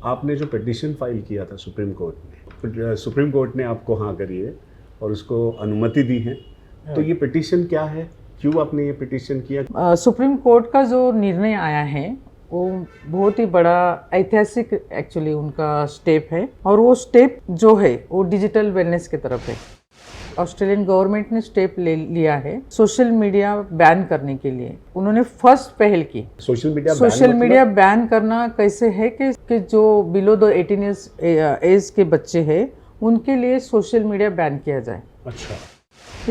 आपने जो petition file किया था सुप्रीम कोर्ट में, सुप्रीम कोर्ट ने आपको हाँ करी है और उसको अनुमति दी है, तो ये पिटीशन क्या है, क्यों आपने ये पिटीशन किया? सुप्रीम कोर्ट का जो निर्णय आया है वो बहुत ही बड़ा ऐतिहासिक एक्चुअली उनका स्टेप है, और वो स्टेप जो है वो डिजिटल वेलनेस की तरफ है। ऑस्ट्रेलियन गवर्नमेंट ने स्टेप ले लिया है सोशल मीडिया बैन करने के लिए। उन्होंने फर्स्ट पहल की। सोशल मीडिया बैन करना कैसे है कि जो बिलो द 18 ईयर्स एज के बच्चे हैं उनके लिए सोशल मीडिया बैन किया जाए। अच्छा।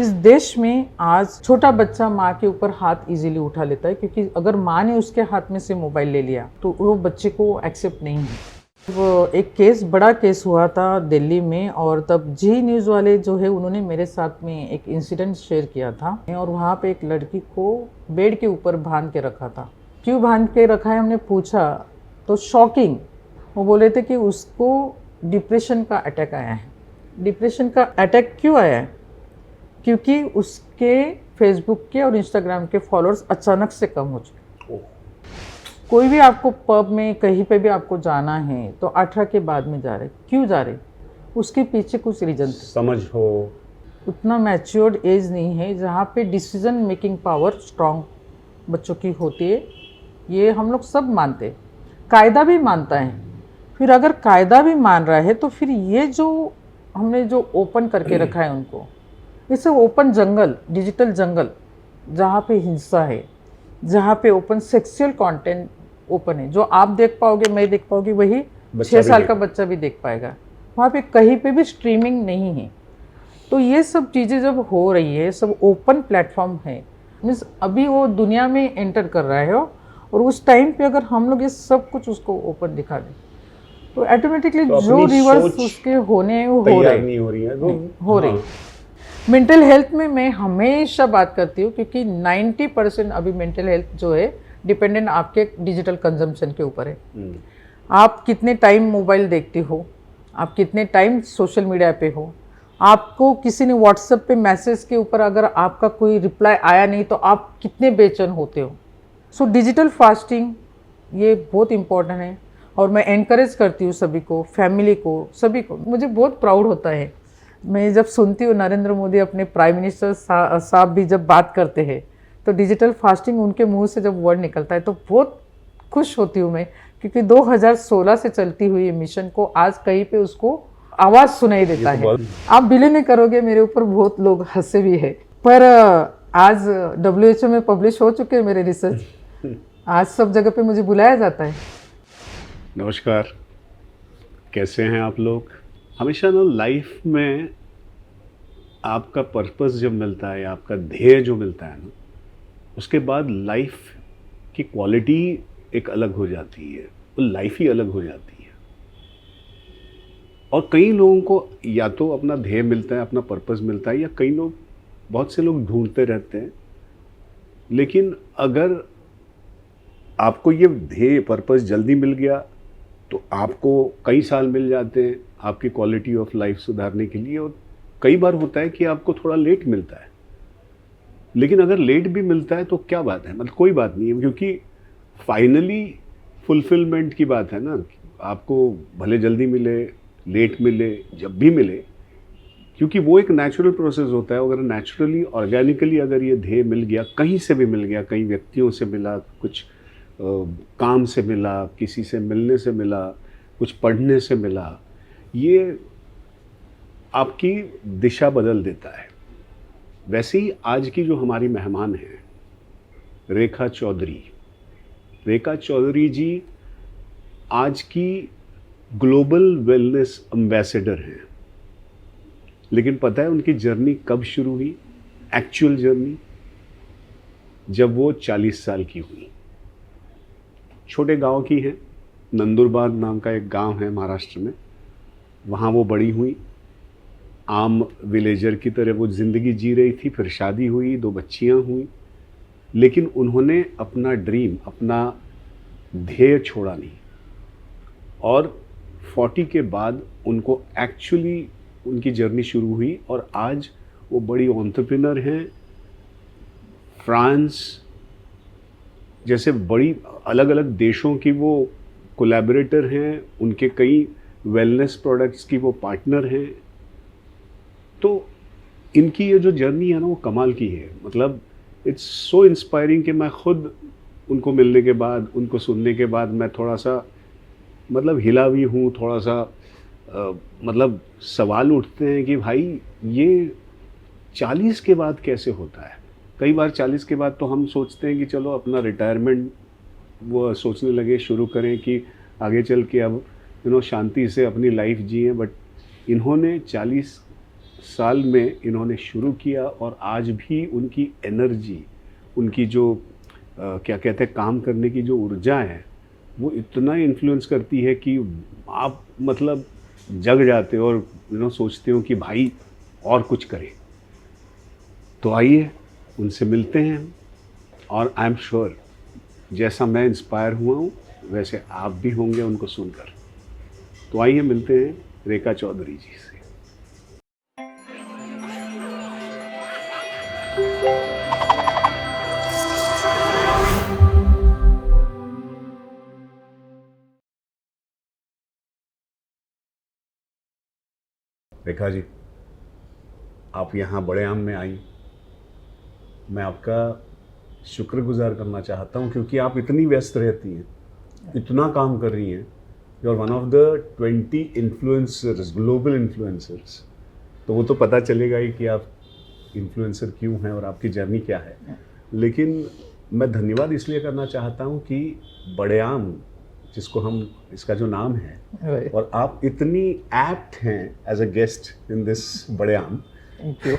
इस देश में आज छोटा बच्चा माँ के ऊपर हाथ इजीली उठा लेता है, क्योंकि अगर माँ ने उसके हाथ में से मोबाइल ले लिया तो वो बच्चे को एक्सेप्ट नहीं है। वो एक केस, बड़ा केस हुआ था दिल्ली में, और तब जी न्यूज़ वाले जो है उन्होंने मेरे साथ में एक इंसिडेंट शेयर किया था, और वहाँ पे एक लड़की को बेड के ऊपर बांध के रखा था। क्यों बांध के रखा है हमने पूछा तो शॉकिंग, वो बोले थे कि उसको डिप्रेशन का अटैक आया है। डिप्रेशन का अटैक क्यों आया है? क्योंकि उसके फेसबुक के और इंस्टाग्राम के फॉलोअर्स अचानक से कम हो चुके। कोई भी आपको पब में कहीं पे भी आपको जाना है तो 18 के बाद में जा रहे, क्यों जा रहे? उसके पीछे कुछ रीजन समझ हो, उतना मैच्योर्ड एज नहीं है जहाँ पे डिसीजन मेकिंग पावर स्ट्रॉन्ग बच्चों की होती है। ये हम लोग सब मानते हैं, कायदा भी मानता है। फिर अगर कायदा भी मान रहा है तो फिर ये जो हमने जो ओपन करके रखा है उनको, इसे ओपन जंगल, डिजिटल जंगल, जहाँ पे हिंसा है, जहाँ पे ओपन सेक्सुअल कंटेंट ओपन है, जो आप देख पाओगे, मैं देख पाओगी, वही 6 साल का बच्चा भी देख पाएगा। वहाँ पे कहीं पे भी स्ट्रीमिंग नहीं है। तो ये सब चीज़ें जब हो रही है, सब ओपन प्लेटफॉर्म है, मीन्स अभी वो दुनिया में एंटर कर रहा है, और उस टाइम पे अगर हम लोग ये सब कुछ उसको ओपन दिखा दें तो ऑटोमेटिकली तो जो रिवर्स उसके होने वो हो रहे हैं। मेंटल हेल्थ में मैं हमेशा बात करती हूँ, क्योंकि 90% अभी मेंटल हेल्थ जो है डिपेंडेंट आपके डिजिटल कंजम्पशन के ऊपर है। आप कितने टाइम मोबाइल देखते हो, आप कितने टाइम सोशल मीडिया पे हो, आपको किसी ने व्हाट्सएप पे मैसेज के ऊपर अगर आपका कोई रिप्लाई आया नहीं तो आप कितने बेचैन होते हो। सो डिजिटल फास्टिंग ये बहुत इम्पोर्टेंट है, और मैं एनकरेज करती हूँ सभी को, फैमिली को, सभी को। मुझे बहुत प्राउड होता है मैं जब सुनती हूँ नरेंद्र मोदी अपने प्राइम मिनिस्टर साहब भी जब बात करते हैं तो डिजिटल फास्टिंग उनके मुंह से जब वर्ड निकलता है तो बहुत खुश होती हूँ मैं, क्योंकि 2016 से चलती हुई ये मिशन को आज कहीं पे उसको आवाज़ सुनाई देता है। आप बिलीव नहीं करोगे, मेरे ऊपर बहुत लोग हंसे भी है, पर आज WHO में पब्लिश हो चुके हैं मेरे रिसर्च, आज सब जगह पे मुझे बुलाया जाता है। नमस्कार, कैसे हैं आप लोग? हमेशा ना लाइफ में आपका पर्पस जब मिलता है, आपका ध्येय जो मिलता है ना, उसके बाद लाइफ की क्वालिटी एक अलग हो जाती है, वो लाइफ ही अलग हो जाती है। और कई लोगों को या तो अपना ध्येय मिलता है, अपना पर्पस मिलता है, या कई लोग, बहुत से लोग ढूंढते रहते हैं। लेकिन अगर आपको ये ध्येय पर्पस जल्दी मिल गया तो आपको कई साल मिल जाते हैं आपकी क्वालिटी ऑफ लाइफ सुधारने के लिए। और कई बार होता है कि आपको थोड़ा लेट मिलता है, लेकिन अगर लेट भी मिलता है तो क्या बात है, मतलब कोई बात नहीं है, क्योंकि फाइनली फुलफिलमेंट की बात है ना। आपको भले जल्दी मिले, लेट मिले, जब भी मिले, क्योंकि वो एक नेचुरल प्रोसेस होता है। अगर नेचुरली, ऑर्गेनिकली अगर ये ध्येय मिल गया, कहीं से भी मिल गया, कई व्यक्तियों से मिला, कुछ काम से मिला, किसी से मिलने से मिला, कुछ पढ़ने से मिला, ये आपकी दिशा बदल देता है। वैसे ही आज की जो हमारी मेहमान हैं, रेखा चौधरी, रेखा चौधरी जी आज की ग्लोबल वेलनेस एम्बेसडर हैं। लेकिन पता है उनकी जर्नी कब शुरू हुई? एक्चुअल जर्नी जब वो 40 साल की हुई। छोटे गांव की हैं, नंदुरबार नाम का एक गांव है महाराष्ट्र में, वहाँ वो बड़ी हुई। आम विलेजर की तरह वो ज़िंदगी जी रही थी। फिर शादी हुई, 2 बच्चियाँ हुई, लेकिन उन्होंने अपना ड्रीम, अपना ध्येय छोड़ा नहीं। और 40 के बाद उनको एक्चुअली उनकी जर्नी शुरू हुई, और आज वो बड़ी एंटरप्रेन्योर हैं। फ्रांस जैसे बड़ी अलग अलग देशों की वो कोलैबोरेटर हैं, उनके कई वेलनेस प्रोडक्ट्स की वो पार्टनर हैं। तो इनकी ये जो जर्नी है ना वो कमाल की है। मतलब इट्स सो इंस्पायरिंग कि मैं खुद उनको मिलने के बाद, उनको सुनने के बाद मैं थोड़ा सा मतलब हिला भी हूँ, थोड़ा सा मतलब सवाल उठते हैं कि भाई ये 40 के बाद कैसे होता है। कई बार 40 के बाद तो हम सोचते हैं कि चलो अपना रिटायरमेंट वो सोचने लगे, शुरू करें कि आगे चल के अब शांति से अपनी लाइफ जिए। बट इन्होंने 40 साल में इन्होंने शुरू किया और आज भी उनकी एनर्जी, उनकी जो क्या कहते हैं काम करने की जो ऊर्जा है वो इतना इन्फ्लुएंस करती है कि आप मतलब जग जाते हो और सोचते हो कि भाई और कुछ करें। तो आइए उनसे मिलते हैं और आई एम श्योर जैसा मैं इंस्पायर हुआ हूँ वैसे आप भी होंगे उनको सुनकर। तो आइए मिलते हैं रेखा चौधरी जी से। रेखा जी, आप यहाँ बड़े आम में आई, मैं आपका शुक्रगुजार करना चाहता हूँ क्योंकि आप इतनी व्यस्त रहती हैं, इतना काम कर रही हैं। You are one of the 20 influencers, global influencers. तो वो तो पता चलेगा ही कि आप इन्फ्लुएंसर क्यों हैं और आपकी जर्नी क्या है। लेकिन मैं धन्यवाद इसलिए करना चाहता हूँ कि बड़े आम, जिसको हम, इसका जो नाम है, और आप इतनी एप्ट हैं as a guest in this बड़े आम कि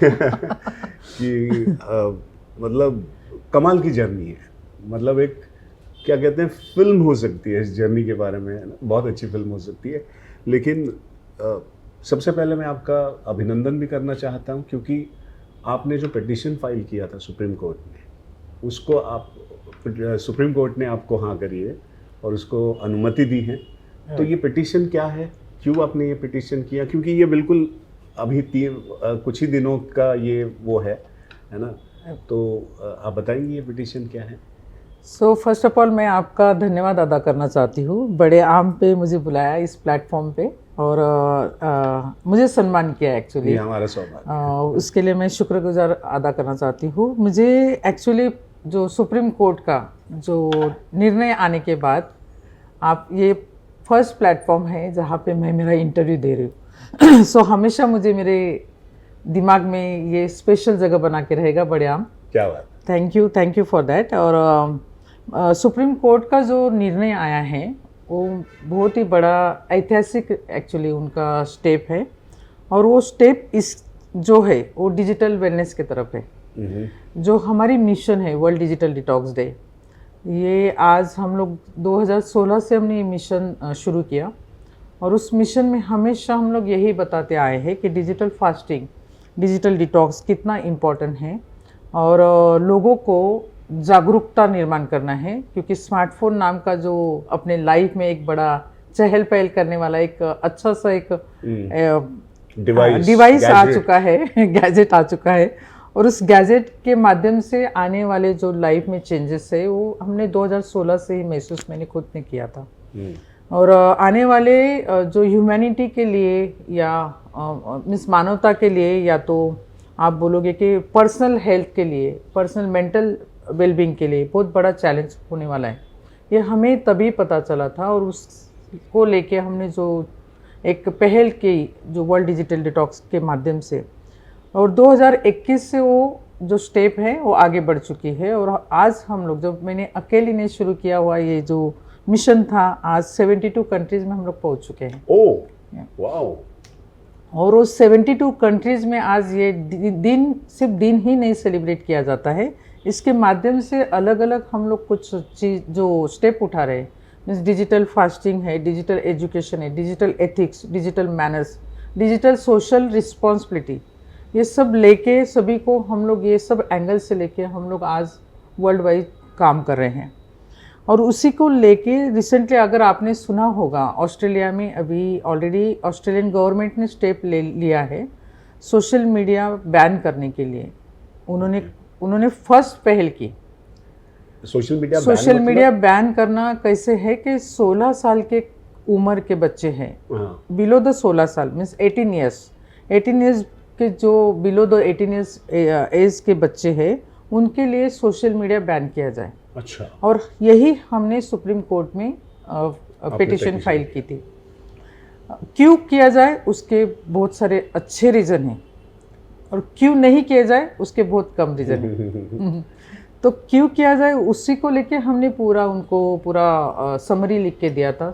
मतलब कमाल की जर्नी है। मतलब एक क्या कहते हैं फिल्म हो सकती है इस जर्नी के बारे में, है ना, बहुत अच्छी फिल्म हो सकती है। लेकिन सबसे पहले मैं आपका अभिनंदन भी करना चाहता हूँ क्योंकि आपने जो पिटीशन फाइल किया था सुप्रीम कोर्ट में, उसको आप सुप्रीम कोर्ट ने आपको हाँ करी है और उसको अनुमति दी है। तो ये पिटीशन क्या है, क्यों आपने ये पिटीशन किया? क्योंकि ये बिल्कुल अभी कुछ ही दिनों का ये वो है ना, तो आप बताएंगे ये पिटीशन क्या है? सो फर्स्ट ऑफ ऑल मैं आपका धन्यवाद अदा करना चाहती हूँ, बड़े आम पे मुझे बुलाया इस प्लेटफॉर्म पे और मुझे सम्मान किया एक्चुअली, हमारा सौभाग्य। उसके लिए मैं शुक्रगुजार अदा करना चाहती हूँ। मुझे एक्चुअली जो सुप्रीम कोर्ट का जो निर्णय आने के बाद आप ये फर्स्ट प्लेटफॉर्म है जहाँ पे मैं मेरा इंटरव्यू दे रही हूँ। सो हमेशा मुझे मेरे दिमाग में ये स्पेशल जगह बना के रहेगा बड़े आम। क्या बात। Thank you for that. और सुप्रीम कोर्ट का जो निर्णय आया है वो बहुत ही बड़ा ऐतिहासिक एक्चुअली उनका स्टेप है और वो स्टेप इस जो है वो डिजिटल वेलनेस की तरफ है। जो हमारी मिशन है वर्ल्ड डिजिटल डिटॉक्स डे, ये आज हम लोग 2016 से हमने ये मिशन शुरू किया और उस मिशन में हमेशा हम लोग यही बताते आए हैं कि डिजिटल फास्टिंग, डिजिटल डिटॉक्स कितना इम्पोर्टेंट है और लोगों को जागरूकता निर्माण करना है। क्योंकि स्मार्टफोन नाम का जो अपने लाइफ में एक बड़ा चहल पहल करने वाला एक अच्छा सा एक डिवाइस आ चुका है, गैजेट आ चुका है और उस गैजेट के माध्यम से आने वाले जो लाइफ में चेंजेस है वो हमने 2016 से ही महसूस मैंने खुद ने किया था। और आने वाले जो ह्यूमैनिटी के लिए या मीन्स मानवता के लिए, या तो आप बोलोगे कि पर्सनल हेल्थ के लिए, पर्सनल मेंटल वेलबींग के लिए बहुत बड़ा चैलेंज होने वाला है। ये हमें तभी पता चला था और उसको लेके हमने जो एक पहल की जो वर्ल्ड डिजिटल डिटॉक्स के माध्यम से, और 2021 से वो जो स्टेप है वो आगे बढ़ चुकी है। और आज हम लोग, जब मैंने अकेली ने शुरू किया हुआ ये जो मिशन था, आज 72 कंट्रीज़ में हम लोग पहुँच चुके हैं। Oh wow. और उस 72 कंट्रीज़ में आज ये दिन सिर्फ दिन ही नहीं सेलिब्रेट किया जाता है, इसके माध्यम से अलग अलग हम लोग कुछ चीज़ जो स्टेप उठा रहे हैं, मीन्स डिजिटल फास्टिंग है, डिजिटल एजुकेशन है, digital ethics, digital manners, digital social responsibility, ये सब लेके सभी को हम लोग ये सब एंगल से लेके हम लोग आज वर्ल्ड वाइड काम कर रहे हैं। और उसी को लेके रिसेंटली अगर आपने सुना होगा, ऑस्ट्रेलिया में अभी ऑलरेडी ऑस्ट्रेलियन गवर्नमेंट ने स्टेप ले लिया है सोशल मीडिया बैन करने के लिए। उन्होंने फर्स्ट पहल की सोशल मीडिया बैन करना कैसे है कि 16 साल के उम्र के बच्चे हैं, बिलो द 16 साल मीन्स 18 ईयर्स के जो बिलो द 18 ईयर्स एज के बच्चे हैं उनके लिए सोशल मीडिया बैन किया जाए। अच्छा। और यही हमने सुप्रीम कोर्ट में पिटिशन फाइल की थी। क्यों किया जाए उसके बहुत सारे अच्छे रीज़न हैं और क्यों नहीं किया जाए उसके बहुत कम रीज़न हैं। तो क्यों किया जाए उसी को लेके हमने पूरा समरी लिख के दिया था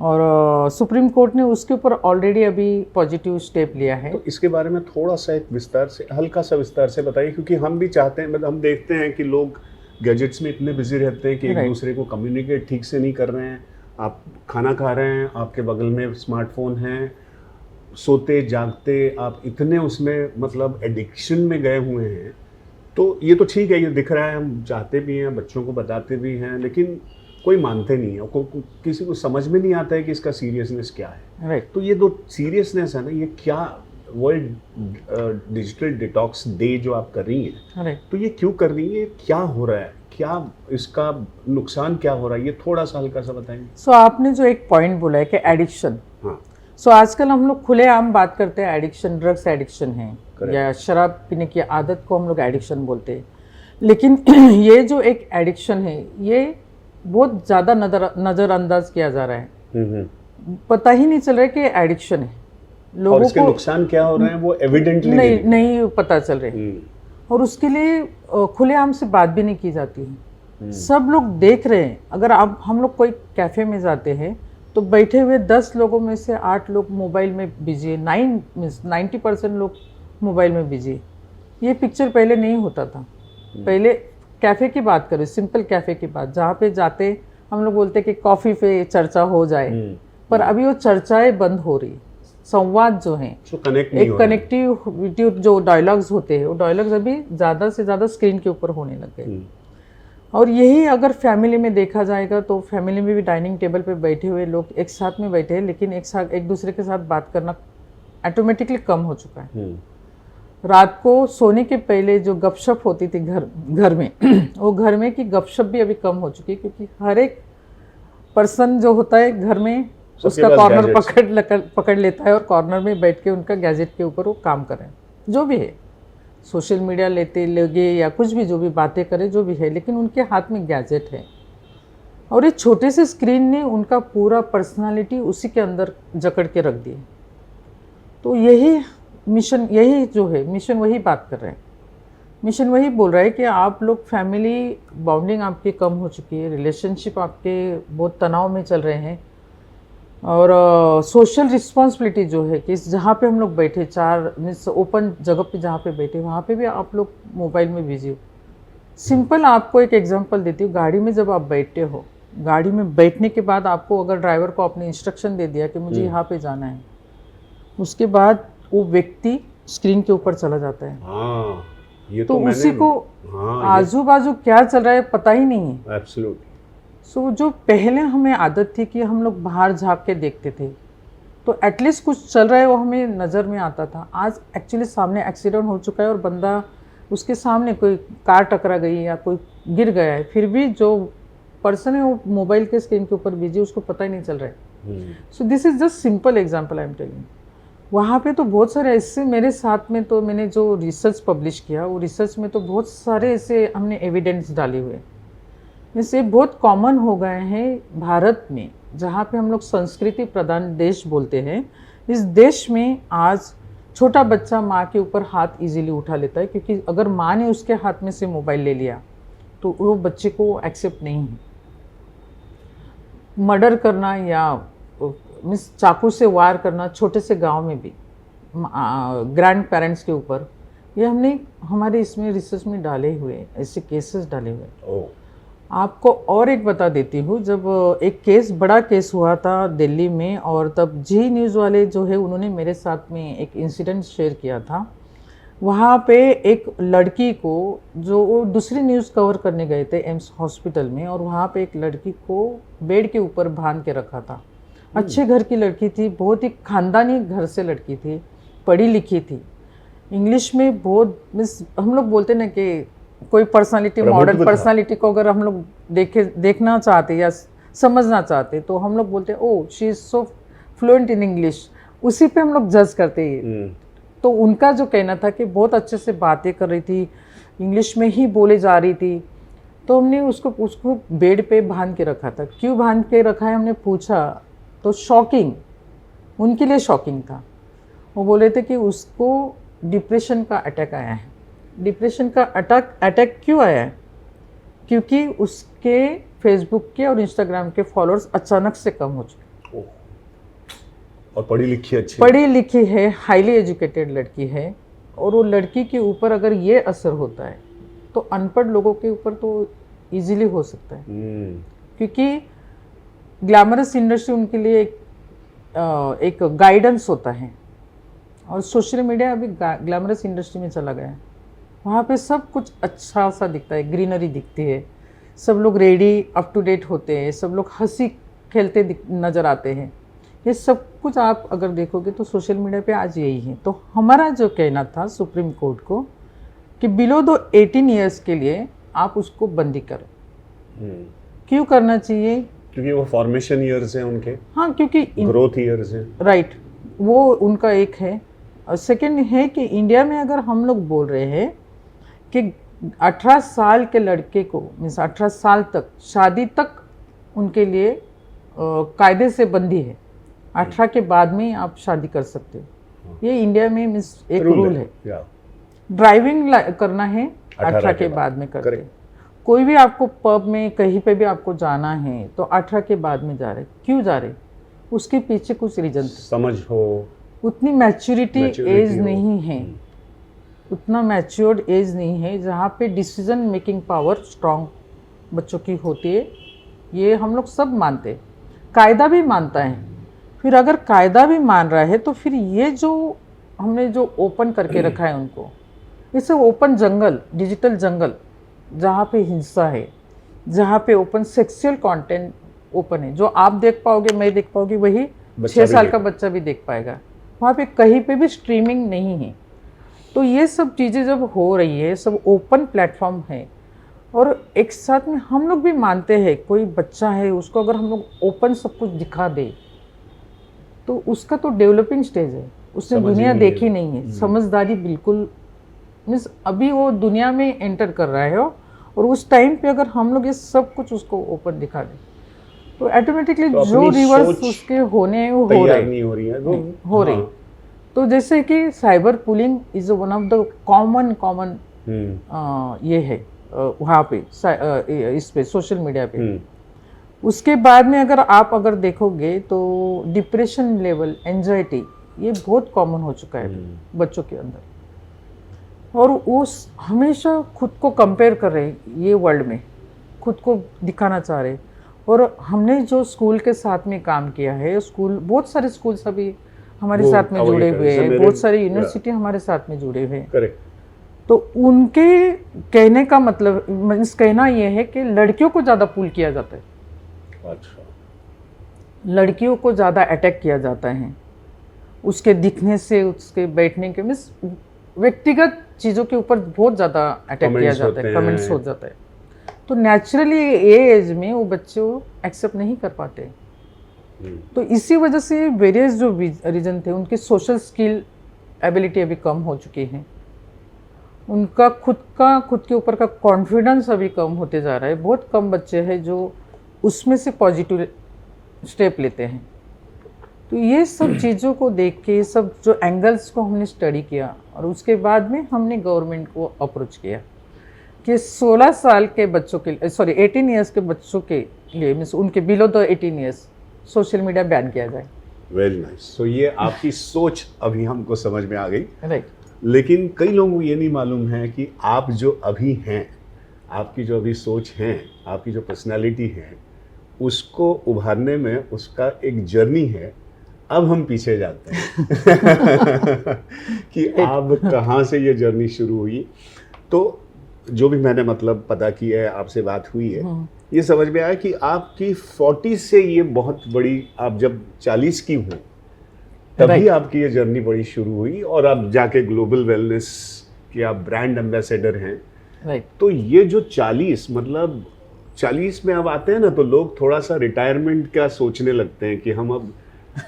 और सुप्रीम कोर्ट ने उसके ऊपर ऑलरेडी अभी पॉजिटिव स्टेप लिया है। तो इसके बारे में थोड़ा सा एक हल्का सा विस्तार से बताइए, क्योंकि हम भी चाहते हैं, मतलब हम देखते हैं कि लोग गैजेट्स में इतने बिजी रहते हैं कि एक दूसरे को कम्युनिकेट ठीक से नहीं कर रहे हैं। आप खाना खा रहे हैं, आपके बगल में स्मार्टफोन है, सोते जागते आप इतने उसमें मतलब एडिक्शन में गए हुए हैं। तो ये तो ठीक है, ये दिख रहा है, हम चाहते भी हैं, बच्चों को बताते भी हैं, लेकिन कोई मानते नहीं है, किसी को समझ में नहीं आता है कि इसका सीरियसनेस क्या है। राइट। तो ये दो सीरियसनेस है ना, ये क्या वर्ल्ड डिजिटल डिटॉक्स डे जो आप कर रही हैं, राइट, तो ये क्यों कर रही है, क्या हो रहा है, क्या इसका नुकसान क्या हो रहा है, ये थोड़ा सा हल्का सा बताएंगे। सो आपने जो एक पॉइंट बोला है कि एडिक्शन, हाँ, सो आजकल हम लोग खुलेआम बात करते हैं एडिक्शन, ड्रग्स एडिक्शन है या शराब पीने की आदत को हम लोग एडिक्शन बोलते हैं, लेकिन ये जो एक एडिक्शन है ये बहुत ज़्यादा नज़रअंदाज किया जा रहा है। पता ही नहीं चल रहा है कि एडिक्शन है, लोगों और इसके को नुकसान क्या हो रहे हैं वो एविडेंटली नहीं पता चल रहे, और उसके लिए खुलेआम से बात भी नहीं की जाती है। सब लोग देख रहे हैं। अगर आप हम लोग कोई कैफ़े में जाते हैं तो बैठे हुए 10 लोगों में से 8 लोग मोबाइल में बिजी है, 90% लोग मोबाइल में बिजी है। ये पिक्चर पहले नहीं होता था। पहले कैफ़े की बात करें, सिंपल कैफ़े की बात, जहाँ पे जाते हम लोग बोलते कि कॉफ़ी पे चर्चा हो जाए, पर अभी वो चर्चाएं बंद हो रही, संवाद जो है, एक कनेक्टिविटी जो डायलॉग्स होते हैं वो डायलॉग्स अभी ज़्यादा से ज़्यादा स्क्रीन के ऊपर होने लग गए। और यही अगर फैमिली में देखा जाएगा तो फैमिली में भी डाइनिंग टेबल पे बैठे हुए लोग एक साथ में बैठे हैं, लेकिन एक दूसरे के साथ बात करना ऑटोमेटिकली कम हो चुका है। रात को सोने के पहले जो गपशप होती थी घर में वो घर में की गपशप भी अभी कम हो चुकी है, क्योंकि हर एक पर्सन जो होता है घर में उसका कॉर्नर पकड़ लेता है और कॉर्नर में बैठ के उनका गैजेट के ऊपर वो काम कर रहे हैं, जो भी है, सोशल मीडिया लगे या कुछ भी, जो भी बातें करें, जो भी है, लेकिन उनके हाथ में गैजेट है। और ये छोटे से स्क्रीन ने उनका पूरा पर्सनालिटी उसी के अंदर जकड़ के रख दी। तो यही मिशन, यही जो है मिशन, वही बात कर रहे हैं। मिशन वही बोल रहा है कि आप लोग फैमिली बॉन्डिंग आपकी कम हो चुकी है, रिलेशनशिप आपके बहुत तनाव में चल रहे हैं, और सोशल रिस्पॉन्सिबिलिटी जो है कि जहाँ पे हम लोग बैठे, ओपन जगह पे जहाँ पे बैठे, वहाँ पे भी आप लोग मोबाइल में बिजी हो। सिंपल आपको एक एग्जांपल देती हूँ। गाड़ी में जब आप बैठते हो, गाड़ी में बैठने के बाद आपको अगर ड्राइवर को आपने इंस्ट्रक्शन दे दिया कि मुझे यहाँ पे जाना है, उसके बाद वो व्यक्ति स्क्रीन के ऊपर चला जाता है। हाँ, ये तो उसी को आजू बाजू क्या चल रहा है पता ही नहीं है। एब्सोल्युटली। सो जो पहले हमें आदत थी कि हम लोग बाहर झाँक के देखते थे, तो एटलीस्ट कुछ चल रहा है वो हमें नज़र में आता था। आज एक्चुअली सामने एक्सीडेंट हो चुका है और बंदा उसके सामने कोई कार टकरा गई या कोई गिर गया है, फिर भी जो पर्सन है वो मोबाइल के स्क्रीन के ऊपर बिजी, उसको पता ही नहीं चल रहा है। So this is just simple example I am telling. वहाँ पे तो बहुत सारे ऐसे मेरे साथ में, तो मैंने जो रिसर्च पब्लिश किया वो रिसर्च में तो बहुत सारे ऐसे हमने एविडेंस डाले हुए, जैसे बहुत कॉमन हो गए हैं भारत में, जहाँ पे हम लोग संस्कृति प्रधान देश बोलते हैं। इस देश में आज छोटा बच्चा माँ के ऊपर हाथ इजीली उठा लेता है, क्योंकि अगर माँ ने उसके हाथ में से मोबाइल ले लिया तो वो बच्चे को एक्सेप्ट नहीं है। मर्डर करना या मीन्स चाकू से वार करना छोटे से गांव में भी ग्रैंड पेरेंट्स के ऊपर, ये हमने हमारे इसमें रिसर्च में डाले हुए, ऐसे केसेस डाले हुए। आपको और एक बता देती हूँ, जब एक केस, बड़ा केस हुआ था दिल्ली में, और तब जी न्यूज़ वाले जो है उन्होंने मेरे साथ में एक इंसिडेंट शेयर किया था। वहाँ पे एक लड़की को, जो वो दूसरी न्यूज़ कवर करने गए थे एम्स हॉस्पिटल में, और वहाँ पे एक लड़की को बेड के ऊपर बांध के रखा था। अच्छे घर की लड़की थी, बहुत ही खानदानी घर से लड़की थी, पढ़ी लिखी थी, इंग्लिश में बहुत, मीन्स हम लोग बोलते ना कि कोई पर्सनालिटी, मॉडर्न पर्सनालिटी को अगर हम लोग देखना चाहते या समझना चाहते तो हम लोग बोलते oh she is so fluent in English, उसी पे हम लोग जज करते हैं। तो उनका जो कहना था कि बहुत अच्छे से बातें कर रही थी, इंग्लिश में ही बोले जा रही थी, तो हमने उसको बेड पे बांध के रखा था। क्यों बांध के रखा है हमने पूछा तो शॉकिंग, उनके लिए शॉकिंग था। वो बोले थे कि उसको डिप्रेशन का अटैक आया है। डिप्रेशन का अटैक क्यों आया है? क्योंकि उसके फेसबुक के और इंस्टाग्राम के फॉलोअर्स अचानक से कम हो चुके। और पढ़ी लिखी है, हाईली एजुकेटेड लड़की है, और वो लड़की के ऊपर अगर ये असर होता है तो अनपढ़ लोगों के ऊपर तो इजीली हो सकता है। क्योंकि ग्लैमरस इंडस्ट्री उनके लिए एक गाइडेंस होता है, और सोशल मीडिया अभी ग्लैमरस इंडस्ट्री में चला गया है। वहाँ पे सब कुछ अच्छा सा दिखता है, ग्रीनरी दिखती है, सब लोग रेडी अप टू डेट होते हैं, सब लोग हंसी खेलते नज़र आते हैं। ये सब कुछ आप अगर देखोगे तो सोशल मीडिया पे आज यही है। तो हमारा जो कहना था सुप्रीम कोर्ट को कि बिलो द 18 ईयर्स के लिए आप उसको बंदी करो। क्यों करना चाहिए? क्योंकि वो फॉर्मेशन ईयर्स हैं उनके। हाँ, क्योंकि ग्रोथ ईयर्स हैं। राइट, वो उनका एक है। और सेकंड है कि इंडिया में अगर हम लोग बोल रहे हैं कि 18 साल के लड़के को मीन्स 18 साल तक शादी तक उनके लिए कायदे से बंदी है। 18 के बाद में आप शादी कर सकते हो, ये इंडिया में मीन्स एक रूल है। ड्राइविंग करना है 18 के बाद में करते हैं। कोई भी आपको पब में कहीं पे भी आपको जाना है तो 18 के बाद में जा रहे। क्यों जा रहे? उसके पीछे कुछ रीजन, समझ हो, उतनी मैच्योरिटी एज नहीं है, उतना मैच्योर्ड एज नहीं है जहाँ पे डिसीजन मेकिंग पावर स्ट्रॉन्ग बच्चों की होती है। ये हम लोग सब मानते हैं, कायदा भी मानता है। फिर अगर कायदा भी मान रहा है तो फिर ये जो हमने जो ओपन करके रखा है उनको, इसे ओपन जंगल, डिजिटल जंगल, जहाँ पे हिंसा है, जहाँ पे ओपन सेक्सुअल कंटेंट ओपन है, जो आप देख पाओगे, मैं देख पाओगी, वही 6 साल का बच्चा भी देख पाएगा। वहाँ पे कहीं पे भी स्ट्रीमिंग नहीं है। तो ये सब चीज़ें जब हो रही है, सब ओपन प्लेटफॉर्म है, और एक साथ में हम लोग भी मानते हैं कोई बच्चा है उसको अगर हम लोग ओपन सब कुछ दिखा दे तो उसका तो डेवलपिंग स्टेज है, उसने दुनिया देखी नहीं है, समझदारी बिल्कुल मीन्स अभी वो दुनिया में एंटर कर रहा है। और उस टाइम पे अगर हम लोग ये सब कुछ उसको ओपन दिखा दें तो ऑटोमेटिकली तो जो रिवर्स उसके होने वो हो रही। तो जैसे कि cyber pulling is one of the common ये है वहाँ पे इस पे सोशल मीडिया पे। उसके बाद में अगर देखोगे तो डिप्रेशन लेवल, एंजाइटी, ये बहुत कॉमन हो चुका है बच्चों के अंदर, और वो हमेशा खुद को कंपेयर कर रहे हैं, ये वर्ल्ड में खुद को दिखाना चाह रहे। और हमने जो स्कूल के साथ में काम किया है, स्कूल बहुत सारे स्कूल्स अभी हमारे साथ में जुड़े हुए हैं, बहुत सारी यूनिवर्सिटी हमारे साथ में जुड़े हुए हैं। तो उनके कहने का मतलब मीन्स कहना ये है कि लड़कियों को ज़्यादा पुल किया जाता है। अच्छा, लड़कियों को ज़्यादा अटैक किया जाता है, उसके दिखने से, उसके बैठने के मीन्स व्यक्तिगत चीज़ों के ऊपर बहुत ज़्यादा अटैक किया जाता है, कमेंट्स हो जाता है। तो नेचुरली ये एज में वो बच्चे एक्सेप्ट नहीं कर पाते। तो इसी वजह से वेरियस जो रीजन थे, उनकी सोशल स्किल एबिलिटी अभी कम हो चुकी है, उनका खुद के ऊपर का कॉन्फिडेंस अभी कम होते जा रहा है। बहुत कम बच्चे हैं जो उसमें से पॉजिटिव स्टेप लेते हैं। तो ये सब चीज़ों को देख के, सब जो एंगल्स को हमने स्टडी किया, और उसके बाद में हमने गवर्नमेंट को अप्रोच किया कि 16 साल के बच्चों के 18 ईयर्स के बच्चों के लिए मीन्स उनके below the 18 years social media ban किया जाए। Very nice. सो ये आपकी सोच अभी हमको समझ में आ गई। राइट। लेकिन कई लोगों को ये नहीं मालूम है कि आप जो अभी हैं, आपकी जो अभी सोच है, आपकी जो पर्सनालिटी है, उसको उभारने में उसका एक जर्नी है। अब हम पीछे जाते हैं कि आप कहाँ से ये जर्नी शुरू हुई। तो जो भी मैंने मतलब पता किया है, आपसे बात हुई है, ये समझ में आया कि आपकी 40 से ये बहुत बड़ी, आप जब 40 की हो तभी आपकी ये जर्नी बड़ी शुरू हुई, और आप जाके ग्लोबल वेलनेस के आप ब्रांड एम्बेसडर हैं। राइट। तो ये जो 40 मतलब 40 में अब आते हैं ना, तो लोग थोड़ा सा रिटायरमेंट का सोचने लगते हैं कि हम अब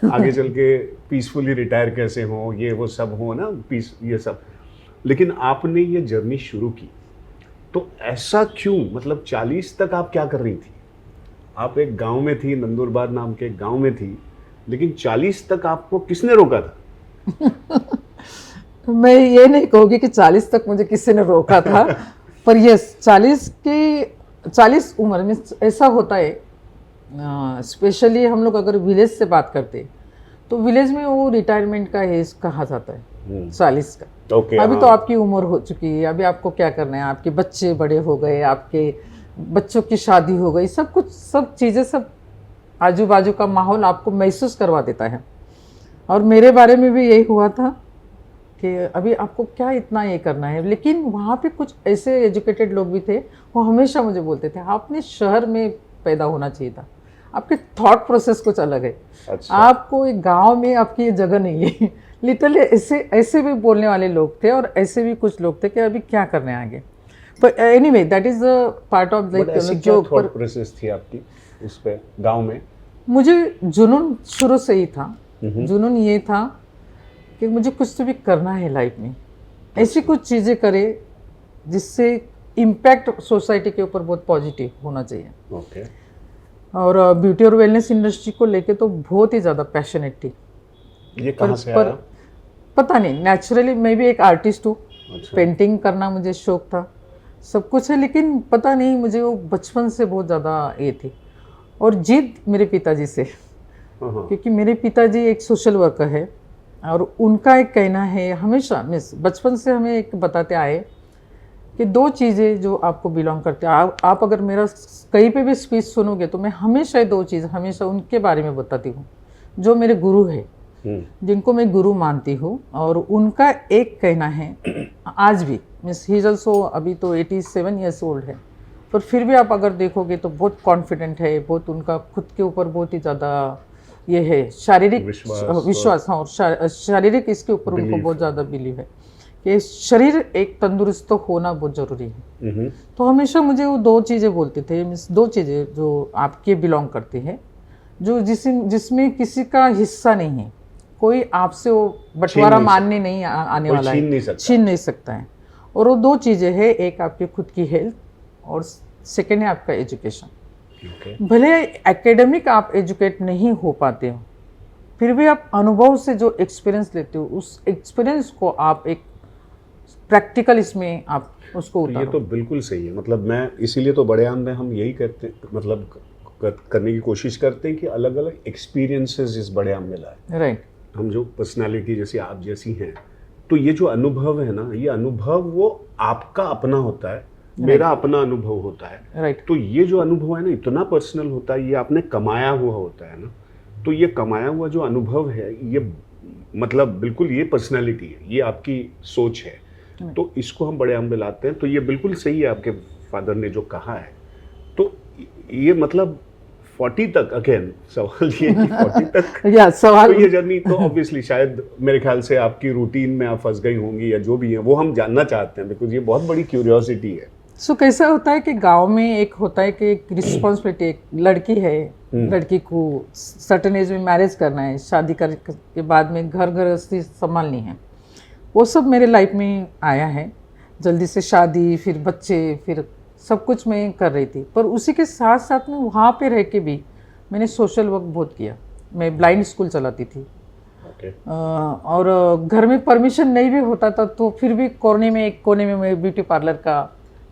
आगे चल के पीसफुली रिटायर कैसे हो, ये वो सब हो ना, पीस ये सब। लेकिन आपने ये जर्नी शुरू की, तो ऐसा क्यों, मतलब 40 तक आप क्या कर रही थी? आप एक गांव में थी, नंदुरबार नाम के गांव में थी, लेकिन 40 तक आपको किसने रोका था? मैं ये नहीं कहूँगी कि 40 तक मुझे किसी ने रोका था, पर यस 40 उम्र में ऐसा होता है, स्पेशली हम लोग अगर विलेज से बात करते हैं तो विलेज में वो रिटायरमेंट का एज कहा जाता है 40 का। ओके, अभी हाँ। तो आपकी उम्र हो चुकी है, अभी आपको क्या करना है, आपके बच्चे बड़े हो गए, आपके बच्चों की शादी हो गई, सब कुछ, सब चीज़ें, सब आजू बाजू का माहौल आपको महसूस करवा देता है। और मेरे बारे में भी यही हुआ था कि अभी आपको क्या इतना ये करना है। लेकिन वहाँ पे कुछ ऐसे एजुकेटेड लोग भी थे, वो हमेशा मुझे बोलते थे आपने शहर में पैदा होना चाहिए था, आपके थॉट प्रोसेस कुछ अलग है, अच्छा। आपको एक गांव में आपकी ये जगह नहीं है। लिटरली ऐसे ऐसे भी बोलने वाले लोग थे, और ऐसे भी कुछ लोग थे कि अभी क्या करना है आगे। पर anyway that is a part of But ऐसी लाइक क्या जो थॉट प्रोसेस थी आपकी उस पे गांव में? मुझे जुनून शुरू से ही था। जुनून ये था कि मुझे कुछ तो भी करना है लाइफ में, ऐसी कुछ चीज़ें करे जिससे इम्पैक्ट सोसाइटी के ऊपर बहुत पॉजिटिव होना चाहिए। ओके। और ब्यूटी और वेलनेस इंडस्ट्री को लेके तो बहुत ही ज़्यादा पैशनेट थी। ये कहाँ से पर आया? पता नहीं, नेचुरली मैं भी एक आर्टिस्ट हूँ, अच्छा। पेंटिंग करना मुझे शौक था, सब कुछ है, लेकिन पता नहीं मुझे वो बचपन से बहुत ज़्यादा ये थी। और जिद मेरे पिताजी से, हाँ। क्योंकि मेरे पिताजी एक सोशल वर्कर है, और उनका एक कहना है हमेशा, मिस बचपन से हमें एक बताते आए कि दो चीज़ें जो आपको बिलोंग करते हैं, आप अगर मेरा कहीं पे भी स्पीच सुनोगे तो मैं हमेशा ये दो चीज़ हमेशा उनके बारे में बताती हूँ, जो मेरे गुरु है, जिनको मैं गुरु मानती हूँ। और उनका एक कहना है आज भी, मिस ही इज ऑल्सो अभी तो 87 ईयर्स ओल्ड है, पर फिर भी आप अगर देखोगे तो बहुत कॉन्फिडेंट है, बहुत उनका खुद के ऊपर बहुत ही ज़्यादा ये है, शारीरिक विश्वास, हाँ, और शारीरिक इसके ऊपर उनको बहुत ज़्यादा बिलीव है कि शरीर एक तंदुरुस्त होना बहुत ज़रूरी है। तो हमेशा मुझे वो दो चीज़ें बोलते थे, मीन्स दो चीज़ें जो आपके बिलोंग करती है, जो जिसमें किसी का हिस्सा नहीं है, कोई आपसे वो बंटवारा मानने नहीं आने वाला है, छीन नहीं सकता है। और वो दो चीज़ें हैं, एक आपकी खुद की हेल्थ, और सेकेंड है आपका एजुकेशन। भले एकेडमिक आप एजुकेट नहीं हो पाते हो, फिर भी आप अनुभव से जो एक्सपीरियंस लेते हो, उस एक्सपीरियंस को आप एक प्रैक्टिकल इसमें आप उसको उतारो। ये तो बिल्कुल सही है। मतलब मैं इसीलिए तो बड़े आम में हम यही कहते हैं, मतलब करने की कोशिश करते हैं कि अलग अलग एक्सपीरियंसेस इस बड़े आम में लाए। राइट। हम जो पर्सनालिटी जैसी आप जैसी हैं, तो ये जो अनुभव है ना, ये अनुभव वो आपका अपना होता है, मेरा अपना अनुभव होता है। राइट। तो ये जो अनुभव है ना, इतना पर्सनल होता है, ये आपने कमाया हुआ होता है ना, तो ये कमाया हुआ जो अनुभव है, ये मतलब बिल्कुल ये पर्सनालिटी है, ये आपकी सोच है। तो इसको हम बड़े आम में लाते हैं। तो ये बिल्कुल सही है आपके फादर ने जो कहा है। तो ये मतलब 40 तक, अगेन सवाल ये कि 40 तक या सवाल तो ये जर्नी तो ऑब्वियसली शायद मेरे ख्याल से आपकी रूटीन में आप फंस गई होंगी, या जो भी है वो हम जानना चाहते हैं, बिकॉज ये बहुत बड़ी क्यूरियोसिटी है। सो कैसा होता है कि गांव में एक होता है कि एक रिस्पॉन्सिबिलिटी, एक लड़की है, लड़की को सर्टेन एज में मैरिज करना है, शादी के बाद में घर गृहस्थी संभालनी है, वो सब मेरे लाइफ में आया है। जल्दी से शादी, फिर बच्चे, फिर सब कुछ मैं कर रही थी। पर उसी के साथ साथ में वहाँ पे रह के भी मैंने सोशल वर्क बहुत किया। मैं ब्लाइंड स्कूल चलाती थी। और घर में परमिशन नहीं भी होता था तो फिर भी एक कोने में मैं ब्यूटी पार्लर का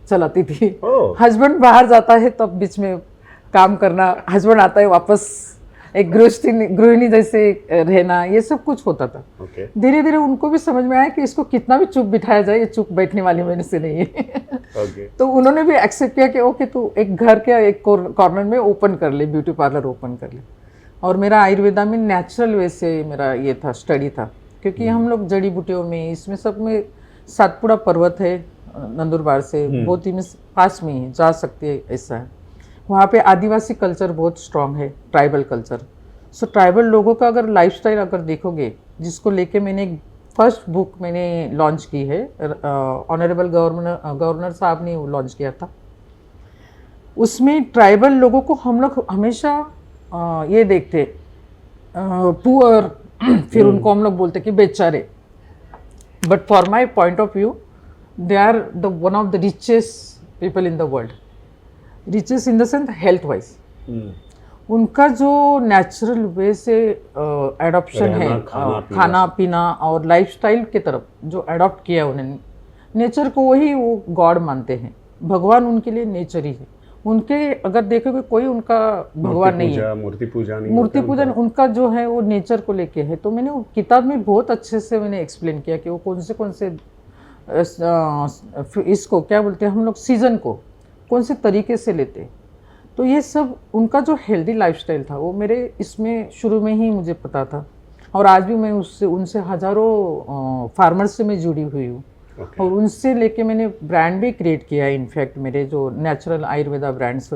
चलाती थी। हस्बैंड बाहर जाता है तब बीच में काम करना, हस्बैंड आता है वापस एक गृहिणी जैसे रहना, ये सब कुछ होता था। धीरे धीरे उनको भी समझ में आया कि इसको कितना भी चुप बिठाया जाए, ये चुप बैठने वाली मेरे से नहीं है। तो उन्होंने भी एक्सेप्ट किया कि ओके तू एक घर के एक कॉर्नर में ओपन कर ले, ब्यूटी पार्लर ओपन कर ले। और मेरा आयुर्वेदा में नेचुरल वे से मेरा ये था, स्टडी था, क्योंकि हम लोग जड़ी बूटियों में, इसमें सब में, सातपुड़ा पर्वत है नंदुरबार से बहुत ही पास में ही जा सकते हैं, ऐसा है। वहाँ पे आदिवासी कल्चर बहुत स्ट्रांग है, ट्राइबल कल्चर। सो ट्राइबल लोगों का अगर लाइफस्टाइल अगर देखोगे, जिसको लेके मैंने फर्स्ट बुक मैंने लॉन्च की है, ऑनरेबल गवर्नर साहब ने वो लॉन्च किया था। उसमें ट्राइबल लोगों को हम लोग हमेशा ये देखते पुअर, फिर उनको हम लोग बोलते कि बेचारे, but for my point of view they are the one of the richest people in the world. Richest in the sense health wise, उनका जो नेचुरल वे से एडॉप्शन है, खाना पीना और लाइफस्टाइल की तरफ जो एडॉप्ट किया उन्होंने, नेचर को वही वो गॉड मानते हैं, भगवान उनके लिए नेचर ही है। उनके अगर देखोगे कोई उनका भगवान नहीं है, मूर्ति पूजन उनका जो है वो नेचर को लेके है। तो मैंने वो किताब में बहुत अच्छे से मैंने एक्सप्लेन किया कि वो कौन से इसको क्या बोलते हैं हम लोग, सीजन को कौन से तरीके से लेते हैं। तो ये सब उनका जो हेल्दी लाइफस्टाइल था वो मेरे इसमें शुरू में ही मुझे पता था, और आज भी मैं उनसे हज़ारों फार्मर्स से मैं जुड़ी हुई हूँ। और उनसे लेके मैंने ब्रांड भी क्रिएट किया है। इनफैक्ट मेरे जो नेचुरल आयुर्वेदा ब्रांड्स